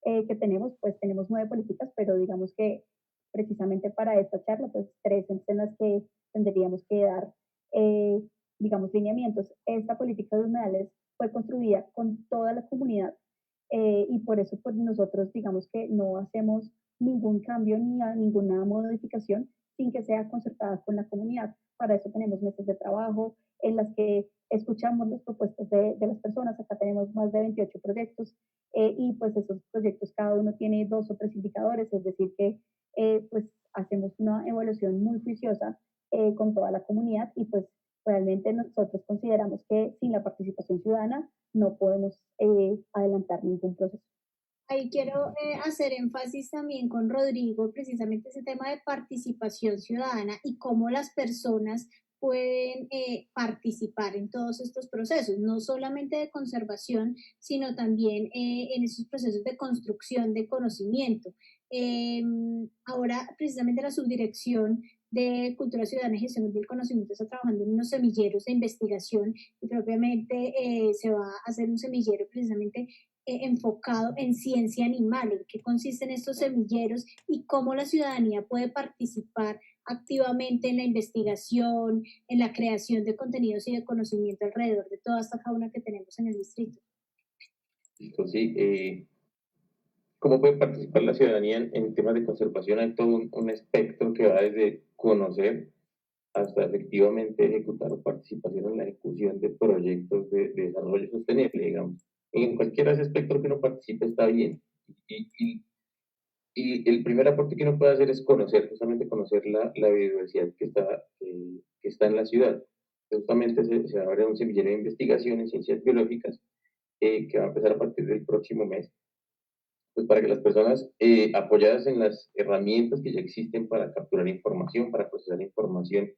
que tenemos. Pues tenemos 9 políticas, pero digamos que precisamente para esta charla, pues 3 en las que tendríamos que dar, digamos, lineamientos. Esta política de humedales fue construida con toda la comunidad y por eso pues nosotros digamos que no hacemos ningún cambio ni ninguna modificación sin que sea concertada con la comunidad. Para eso tenemos mesas de trabajo en las que escuchamos las propuestas de las personas. Acá tenemos más de 28 proyectos y pues esos proyectos cada uno tiene 2 o 3 indicadores, es decir que pues hacemos una evaluación muy juiciosa con toda la comunidad y pues realmente nosotros consideramos que sin la participación ciudadana no podemos adelantar ningún proceso. Ahí quiero hacer énfasis también con Rodrigo, precisamente ese tema de participación ciudadana y cómo las personas pueden participar en todos estos procesos, no solamente de conservación, sino también en esos procesos de construcción de conocimiento. Ahora, precisamente la Subdirección de Cultura Ciudadana y Gestión del Conocimiento está trabajando en unos semilleros de investigación y propiamente se va a hacer un semillero precisamente enfocado en ciencia animal, en qué consisten estos semilleros y cómo la ciudadanía puede participar activamente en la investigación, en la creación de contenidos y de conocimiento alrededor de toda esta fauna que tenemos en el distrito. Listo, sí. ¿Cómo puede participar la ciudadanía en temas de conservación? Hay todo un espectro que va desde conocer hasta efectivamente ejecutar o participación en la ejecución de proyectos de desarrollo sostenible, digamos. En cualquiera de ese espectro que uno participe está bien. Y Y el primer aporte que uno puede hacer es conocer, justamente conocer la biodiversidad que está en la ciudad. Justamente se abre un semillero de investigación en ciencias biológicas que va a empezar a partir del próximo mes, pues para que las personas apoyadas en las herramientas que ya existen para capturar información, para procesar información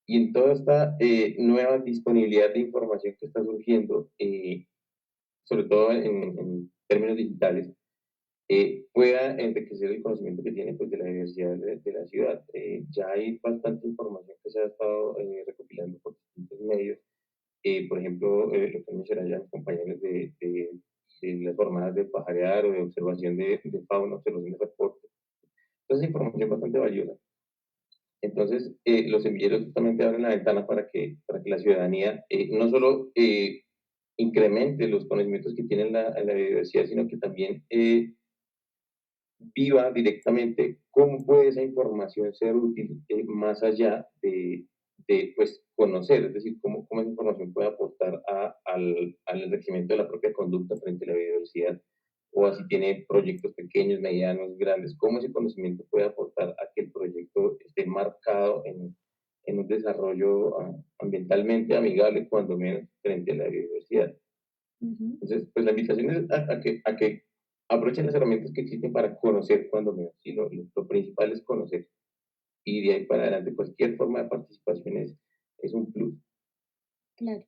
y en toda esta nueva disponibilidad de información que está surgiendo, sobre todo en términos digitales, pueda enriquecer el conocimiento que tiene pues, de la diversidad de la ciudad. Ya hay bastante información que se ha estado recopilando por distintos medios. Por ejemplo, lo que mencionan ya mis compañeros de las jornadas de pajarear o de observación de fauna, observación de reportes. Entonces, es información bastante valiosa. Entonces, los semilleros justamente abren la ventana para que la ciudadanía no solo incremente los conocimientos que tiene en la biodiversidad, sino que también viva directamente cómo puede esa información ser útil más allá de pues, conocer, es decir, cómo esa información puede aportar al enriquecimiento de la propia conducta frente a la biodiversidad, o así tiene proyectos pequeños, medianos, grandes, cómo ese conocimiento puede aportar a que el proyecto esté marcado en un desarrollo ambientalmente amigable, cuando menos, frente a la biodiversidad. Entonces, pues la invitación es a que aprovechen las herramientas que existen para conocer cuando menos. Y lo principal es conocer. Y de ahí para adelante, cualquier forma de participación es un plus. Claro.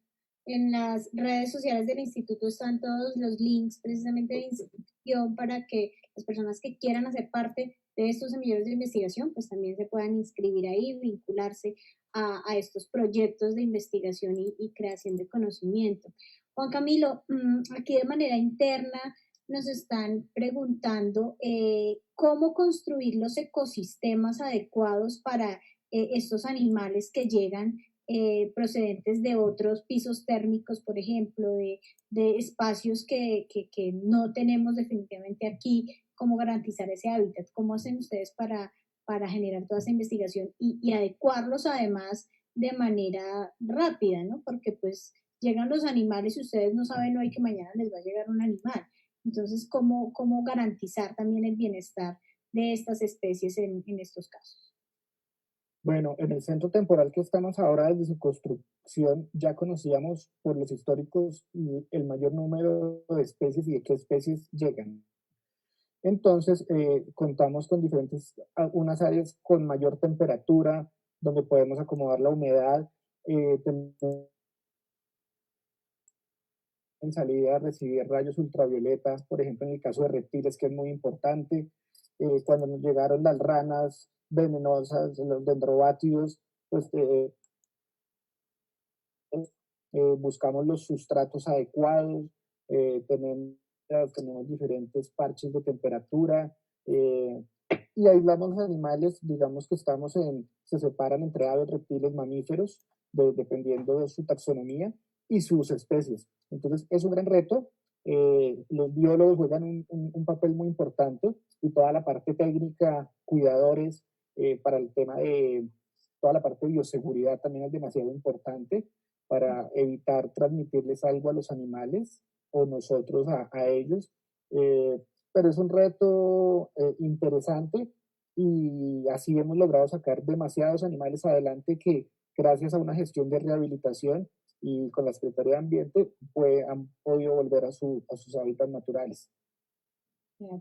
En las redes sociales del instituto están todos los links precisamente de inscripción para que las personas que quieran hacer parte de estos semilleros de investigación, pues también se puedan inscribir ahí, vincularse a estos proyectos de investigación y creación de conocimiento. Juan Camilo, aquí de manera interna nos están preguntando cómo construir los ecosistemas adecuados para estos animales que llegan procedentes de otros pisos térmicos, por ejemplo, de espacios que no tenemos definitivamente aquí, cómo garantizar ese hábitat, cómo hacen ustedes para generar toda esa investigación y adecuarlos además de manera rápida, ¿no? Porque pues llegan los animales y ustedes no saben hoy que mañana les va a llegar un animal. Entonces, ¿cómo garantizar también el bienestar de estas especies en estos casos? Bueno, en el centro temporal que estamos ahora, desde su construcción, ya conocíamos por los históricos el mayor número de especies y de qué especies llegan. Entonces, contamos con unas áreas con mayor temperatura, donde podemos acomodar la humedad, tenemos en salida a recibir rayos ultravioletas, por ejemplo, en el caso de reptiles, que es muy importante. Cuando nos llegaron las ranas venenosas, los dendrobátidos, pues buscamos los sustratos adecuados, tenemos diferentes parches de temperatura y aislamos los animales, digamos que se separan entre aves, reptiles, mamíferos, dependiendo de su taxonomía y sus especies. Entonces es un gran reto. Los biólogos juegan un papel muy importante y toda la parte técnica, cuidadores, para el tema de toda la parte de bioseguridad también es demasiado importante para evitar transmitirles algo a los animales o nosotros a ellos. Pero es un reto interesante y así hemos logrado sacar demasiados animales adelante que gracias a una gestión de rehabilitación y con la Secretaría de Ambiente han podido volver a sus hábitats naturales. Claro.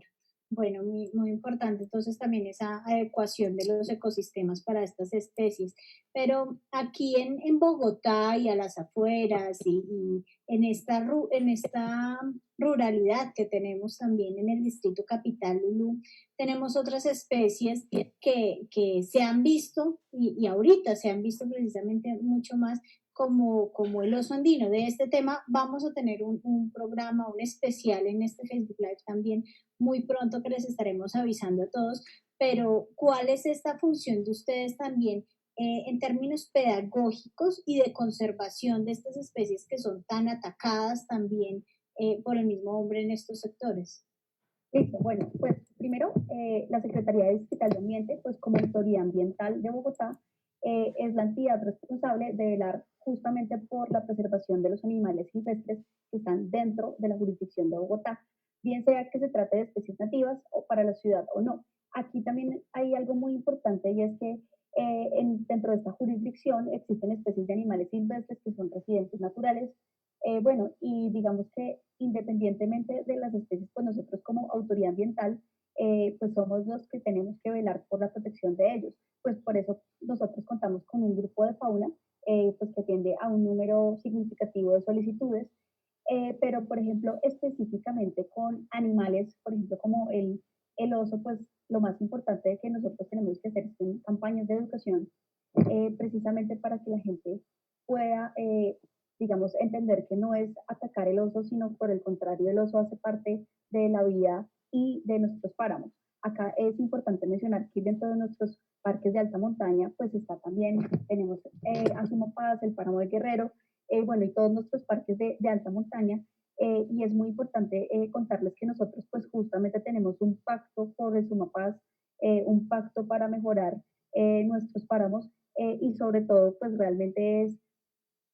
Bueno, muy importante entonces también esa adecuación de los ecosistemas para estas especies. Pero aquí en Bogotá y a las afueras y en esta ruralidad que tenemos también en el distrito capital, Lulú, tenemos otras especies que se han visto y ahorita se han visto precisamente mucho más como el oso andino. De este tema vamos a tener un programa, un especial en este Facebook Live también muy pronto que les estaremos avisando a todos, pero ¿cuál es esta función de ustedes también en términos pedagógicos y de conservación de estas especies que son tan atacadas también por el mismo hombre en estos sectores? Listo, bueno, pues primero, la Secretaría Distrital de Ambiente, pues como Autoridad Ambiental de Bogotá, es la entidad responsable de velar justamente por la preservación de los animales silvestres que están dentro de la jurisdicción de Bogotá. bien sea que se trate de especies nativas o para la ciudad o no. Aquí también hay algo muy importante y es que dentro de esta jurisdicción existen especies de animales silvestres que son residentes naturales. Bueno, y digamos que independientemente de las especies, pues nosotros como autoridad ambiental, pues somos los que tenemos que velar por la protección de ellos. Pues por eso nosotros contamos con un grupo de fauna pues que atiende a un número significativo de solicitudes, pero por ejemplo específicamente con animales, por ejemplo como el oso, pues lo más importante que nosotros tenemos que hacer son campañas de educación precisamente para que la gente pueda, digamos, entender que no es atacar el oso, sino por el contrario, el oso hace parte de la vida y de nuestros páramos. Acá es importante mencionar que dentro de nuestros parques de alta montaña, pues está también, tenemos Azumapaz, el páramo de Guerrero, bueno, y todos nuestros parques de alta montaña, y es muy importante contarles que nosotros pues justamente tenemos un pacto por el Sumapaz, un pacto para mejorar nuestros páramos, y sobre todo pues realmente es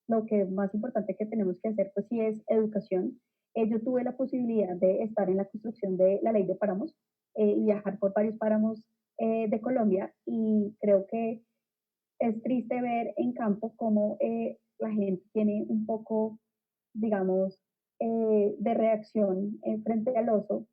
lo que más importante que tenemos que hacer pues sí es educación. Yo tuve la posibilidad de estar en la construcción de la ley de páramos y viajar por varios páramos de Colombia, y creo que es triste ver en campo cómo la gente tiene un poco, digamos, de reacción frente al oso,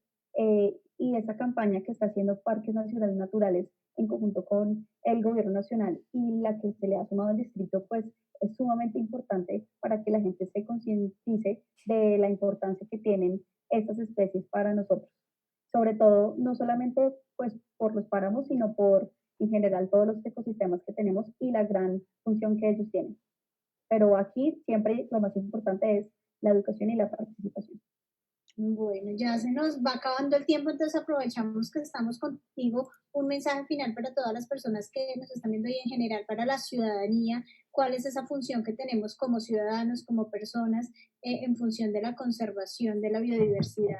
y esa campaña que está haciendo Parques Nacionales Naturales en conjunto con el gobierno nacional y la que se le ha sumado al distrito, pues es sumamente importante para que la gente se concientice de la importancia que tienen estas especies para nosotros. Sobre todo, no solamente pues por los páramos, sino por en general todos los ecosistemas que tenemos y la gran función que ellos tienen. Pero aquí siempre lo más importante es la educación y la participación. Bueno, ya se nos va acabando el tiempo, entonces aprovechamos que estamos contigo. Un mensaje final para todas las personas que nos están viendo y en general para la ciudadanía. ¿Cuál es esa función que tenemos como ciudadanos, como personas, en función de la conservación de la biodiversidad,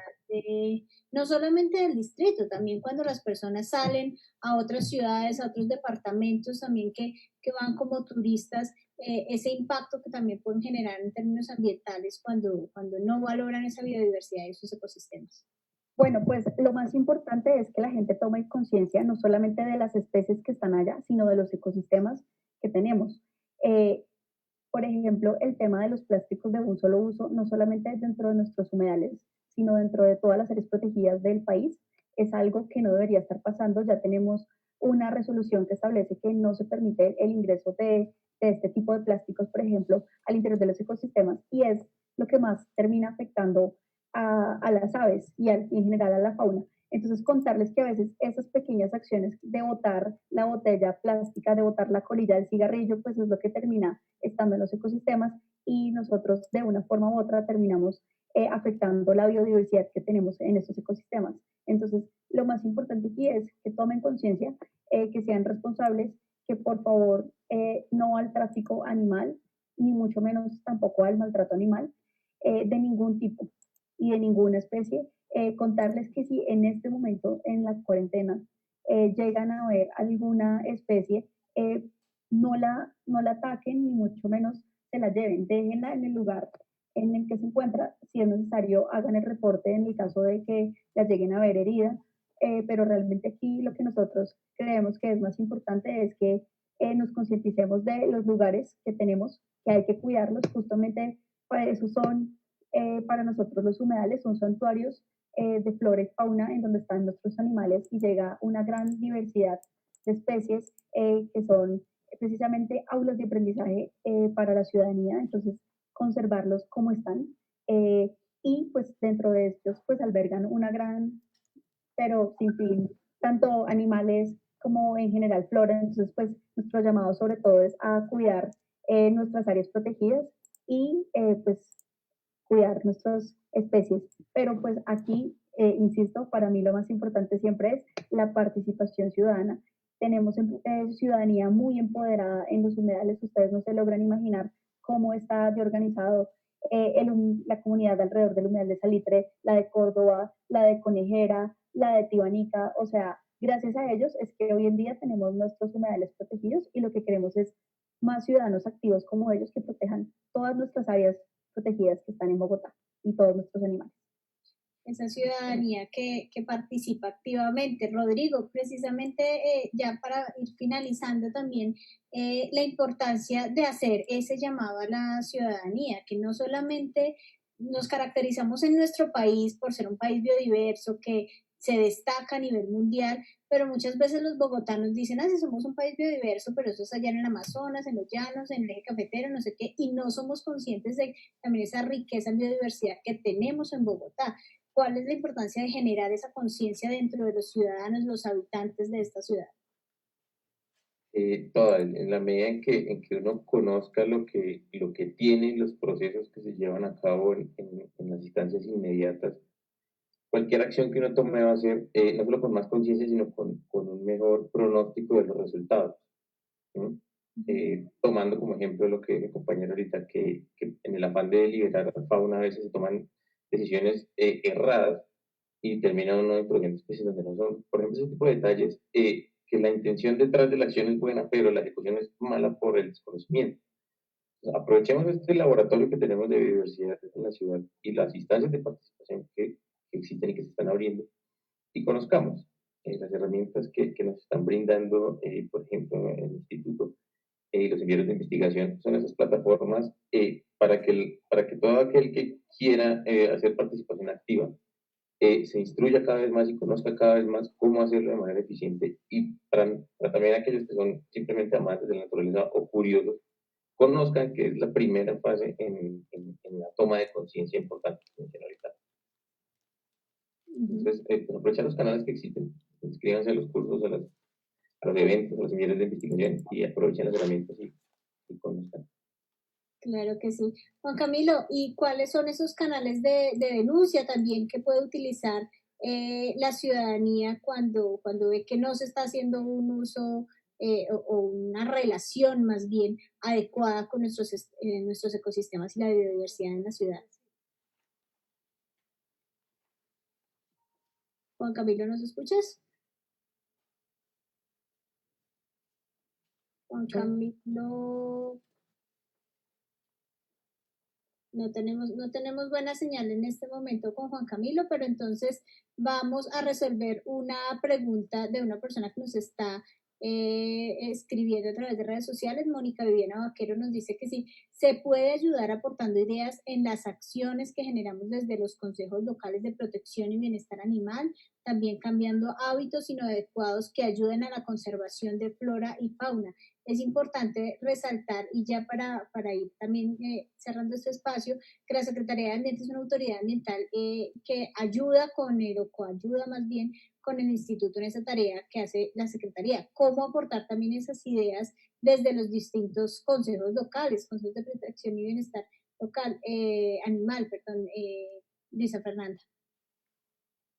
no solamente del distrito, también cuando las personas salen a otras ciudades, a otros departamentos, también que van como turistas? Ese impacto que también pueden generar en términos ambientales cuando no valoran esa biodiversidad y esos ecosistemas. Bueno, pues lo más importante es que la gente tome conciencia no solamente de las especies que están allá, sino de los ecosistemas que tenemos. Eh, por ejemplo, el tema de los plásticos de un solo uso, no solamente dentro de nuestros humedales, sino dentro de todas las áreas protegidas del país, es algo que no debería estar pasando. Ya tenemos una resolución que establece que no se permite el ingreso de este tipo de plásticos, por ejemplo, al interior de los ecosistemas, y es lo que más termina afectando a las aves y en general a la fauna. Entonces, contarles que a veces esas pequeñas acciones de botar la botella plástica, de botar la colilla del cigarrillo, pues es lo que termina estando en los ecosistemas, y nosotros de una forma u otra terminamos afectando la biodiversidad que tenemos en estos ecosistemas. Entonces, lo más importante aquí es que tomen conciencia, que sean responsables, que por favor no al tráfico animal, ni mucho menos tampoco al maltrato animal de ningún tipo y de ninguna especie. Contarles que si en este momento en la cuarentena llegan a ver alguna especie, no la ataquen, ni mucho menos se la lleven, déjenla en el lugar en el que se encuentra. Si es necesario, hagan el reporte en el caso de que la lleguen a ver herida, pero realmente aquí lo que nosotros creemos que es más importante es que nos concienticemos de los lugares que tenemos, que hay que cuidarlos. Justamente para eso son, para nosotros los humedales son santuarios de flora y fauna en donde están nuestros animales, y llega una gran diversidad de especies que son precisamente aulas de aprendizaje para la ciudadanía. Entonces, conservarlos como están, y pues dentro de estos pues albergan una gran, pero sin fin, tanto animales como en general flora. Entonces, pues nuestro llamado sobre todo es a cuidar nuestras áreas protegidas y pues cuidar nuestras especies. Pero pues aquí, insisto, para mí lo más importante siempre es la participación ciudadana. Tenemos ciudadanía muy empoderada en los humedales. Ustedes no se logran imaginar cómo está de organizado la comunidad alrededor del humedal de Salitre, la de Córdoba, la de Conejera, la de Tibanica. O sea, gracias a ellos es que hoy en día tenemos nuestros humedales protegidos, y lo que queremos es más ciudadanos activos como ellos que protejan todas nuestras áreas protegidas que están en Bogotá y todos nuestros animales. esa ciudadanía que participa activamente. Rodrigo, precisamente ya para ir finalizando también, la importancia de hacer ese llamado a la ciudadanía, que no solamente nos caracterizamos en nuestro país por ser un país biodiverso que se destaca a nivel mundial, pero muchas veces los bogotanos dicen, ah, sí, somos un país biodiverso, pero eso es allá en el Amazonas, en los llanos, en el eje cafetero, no sé qué, y no somos conscientes de también esa riqueza en biodiversidad que tenemos en Bogotá. ¿Cuál es la importancia de generar esa conciencia dentro de los ciudadanos, los habitantes de esta ciudad? Toda, en la medida en que uno conozca lo que tiene, los procesos que se llevan a cabo en las instancias inmediatas, cualquier acción que uno tome va a ser, no solo con más conciencia, sino con un mejor pronóstico de los resultados. ¿No? Tomando como ejemplo lo que mi compañero ahorita, que en el afán de liberar fauna a veces se toman decisiones erradas y termina uno introduciendo especies donde no son. Por ejemplo, ese tipo de detalles, que la intención detrás de la acción es buena, pero la ejecución es mala por el desconocimiento. O sea, aprovechemos este laboratorio que tenemos de biodiversidad en la ciudad y las instancias de participación que existen y que se están abriendo y conozcamos las herramientas que nos están brindando, por ejemplo, el instituto y los ingenieros de investigación. Son esas plataformas para que todo aquel que quiera hacer participación activa se instruya cada vez más y conozca cada vez más cómo hacerlo de manera eficiente, y para también aquellos que son simplemente amantes de la naturaleza o curiosos, conozcan que es la primera fase en la toma de conciencia importante que mencioné ahorita. Ujú. Entonces, pues aprovechar los canales que existen, inscríbanse a los cursos, a los eventos, a los seminarios de investigación y aprovechen las herramientas y conozcan. Claro que sí. Juan Camilo, ¿y cuáles son esos canales de denuncia también que puede utilizar la ciudadanía cuando ve que no se está haciendo un uso o una relación más bien adecuada con nuestros ecosistemas y la biodiversidad en la ciudad? Juan Camilo, ¿nos escuchas? Juan Camilo, no tenemos buena señal en este momento con Juan Camilo, pero entonces vamos a resolver una pregunta de una persona que nos está escribiendo a través de redes sociales. Mónica Viviana Vaquero nos dice que sí, se puede ayudar aportando ideas en las acciones que generamos desde los consejos locales de protección y bienestar animal, también cambiando hábitos inadecuados que ayuden a la conservación de flora y fauna. Es importante resaltar, y ya para ir también cerrando este espacio, que la Secretaría de Ambiente es una autoridad ambiental que ayuda o coayuda más bien con el instituto en esa tarea que hace la Secretaría. Cómo aportar también esas ideas desde los distintos consejos locales, consejos de protección y bienestar local, animal, perdón, Luisa Fernanda.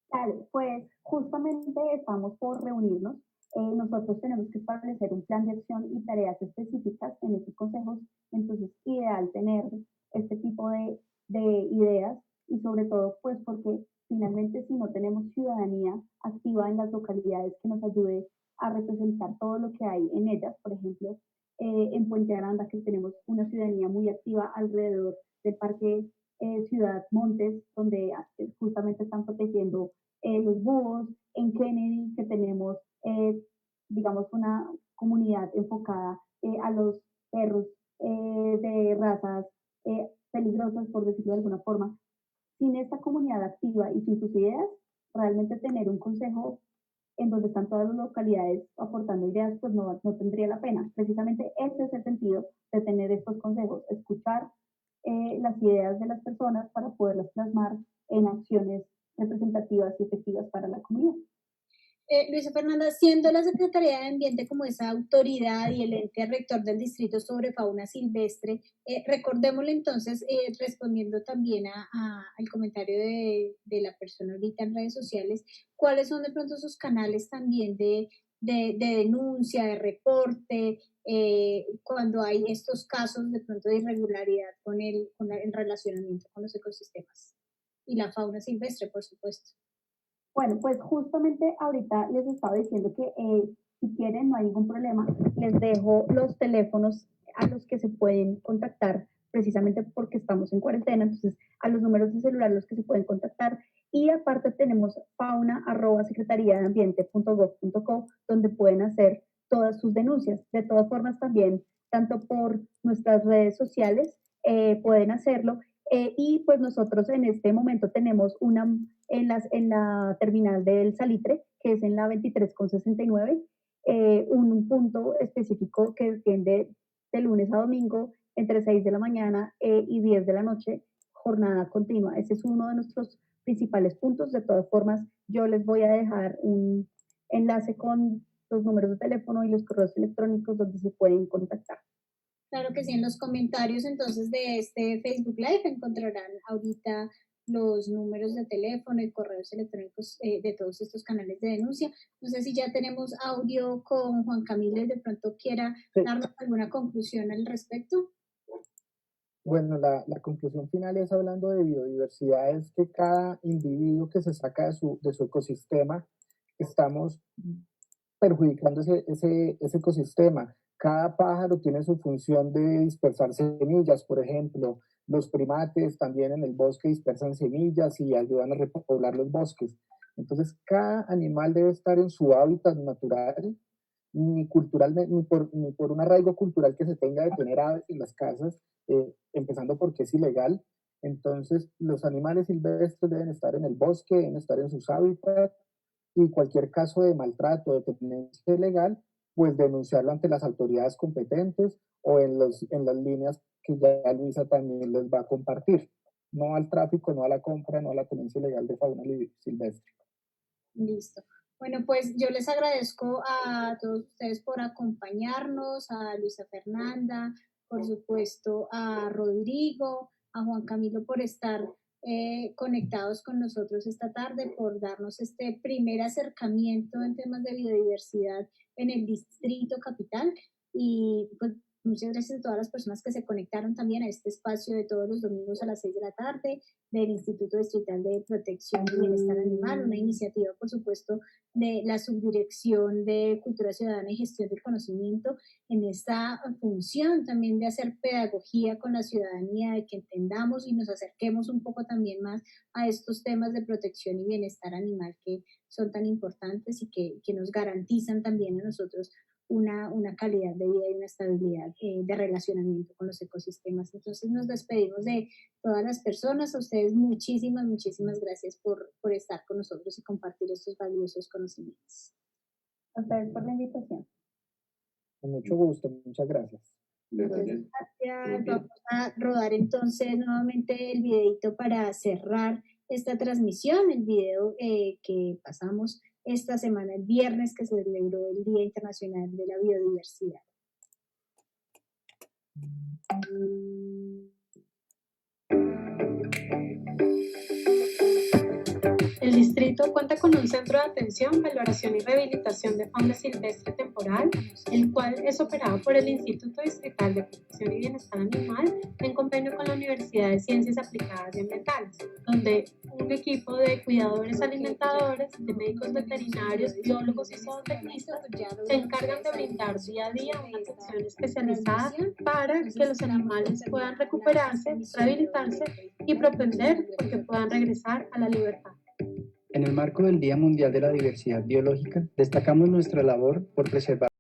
Claro, pues justamente estamos por reunirnos. Nosotros tenemos que establecer un plan de acción y tareas específicas en estos consejos, entonces ideal tener este tipo de ideas y sobre todo pues porque finalmente si no tenemos ciudadanía activa en las localidades que nos ayude a representar todo lo que hay en ellas, por ejemplo, en Puente Aranda que tenemos una ciudadanía muy activa alrededor del Parque Ciudad Montes, donde justamente están protegiendo los búhos, en Kennedy que tenemos, digamos, una comunidad enfocada a los perros de razas peligrosas, por decirlo de alguna forma. Sin esta comunidad activa y sin sus ideas, realmente tener un consejo en donde están todas las localidades aportando ideas, pues no tendría la pena. Precisamente ese es el sentido de tener estos consejos, escuchar las ideas de las personas para poderlas plasmar en acciones representativas y efectivas para la comunidad. Luisa Fernanda, siendo la Secretaría de Ambiente como esa autoridad y el ente rector del Distrito sobre Fauna Silvestre, recordémosle entonces, respondiendo también al comentario de la persona ahorita en redes sociales, cuáles son de pronto esos canales también de denuncia, de reporte, cuando hay estos casos de pronto de irregularidad con el relacionamiento con los ecosistemas y la fauna silvestre, por supuesto. Bueno, pues justamente ahorita les estaba diciendo que si quieren, no hay ningún problema, les dejo los teléfonos a los que se pueden contactar precisamente porque estamos en cuarentena, entonces a los números de celular los que se pueden contactar. Y aparte tenemos fauna@secretariadeambiente.gov.co, donde pueden hacer todas sus denuncias. De todas formas, también, tanto por nuestras redes sociales, pueden hacerlo. Y pues nosotros en este momento tenemos una en la terminal del Salitre, que es en la 23,69, un punto específico que atiende de lunes a domingo entre 6 de la mañana y 10 de la noche, jornada continua. Ese es uno de nuestros principales puntos. De todas formas, yo les voy a dejar un enlace con los números de teléfono y los correos electrónicos donde se pueden contactar. Claro que sí, en los comentarios entonces de este Facebook Live encontrarán ahorita los números de teléfono y correos electrónicos de todos estos canales de denuncia. No sé si ya tenemos audio con Juan Camilo y de pronto quiera darnos alguna conclusión al respecto. Bueno, la conclusión final es hablando de biodiversidad, es que cada individuo que se saca de su ecosistema, estamos perjudicando ese ecosistema. Cada pájaro tiene su función de dispersar semillas, por ejemplo. Los primates también en el bosque dispersan semillas y ayudan a repoblar los bosques. Entonces, cada animal debe estar en su hábitat natural, ni por un arraigo cultural que se tenga de tener aves en las casas, empezando porque es ilegal. Entonces, los animales silvestres deben estar en el bosque, deben estar en sus hábitats, y cualquier caso de maltrato, de tenencia ilegal, pues denunciarlo ante las autoridades competentes o en las líneas que ya Luisa también les va a compartir. No al tráfico, no a la compra, no a la tenencia ilegal de fauna silvestre. Listo. Bueno, pues yo les agradezco a todos ustedes por acompañarnos, a Luisa Fernanda, por supuesto a Rodrigo, a Juan Camilo por estar conectados con nosotros esta tarde, por darnos este primer acercamiento en temas de biodiversidad en el Distrito Capital. Y pues muchas gracias a todas las personas que se conectaron también a este espacio de todos los domingos a las 6 de la tarde del Instituto Distrital de Protección y Bienestar Animal, una iniciativa, por supuesto, de la Subdirección de Cultura Ciudadana y Gestión del Conocimiento, en esta función también de hacer pedagogía con la ciudadanía, de que entendamos y nos acerquemos un poco también más a estos temas de protección y bienestar animal que son tan importantes y que nos garantizan también a nosotros una calidad de vida y una estabilidad de relacionamiento con los ecosistemas. Entonces nos despedimos de todas las personas. A ustedes muchísimas gracias por estar con nosotros y compartir estos valiosos conocimientos. A ustedes por la invitación. Con mucho gusto, muchas gracias. Gracias. Vamos a rodar entonces nuevamente el videito para cerrar esta transmisión, el video que pasamos esta semana, el viernes, que se celebró el Día Internacional de la Biodiversidad. El distrito cuenta con un centro de atención, valoración y rehabilitación de fauna silvestre temporal, el cual es operado por el Instituto Distrital de Protección y Bienestar Animal en convenio con la Universidad de Ciencias Aplicadas y Ambientales, donde un equipo de cuidadores alimentadores, de médicos veterinarios, biólogos y zootecnistas se encargan de brindar día a día una atención especializada para que los animales puedan recuperarse, rehabilitarse y propender porque puedan regresar a la libertad. En el marco del Día Mundial de la Diversidad Biológica, destacamos nuestra labor por preservar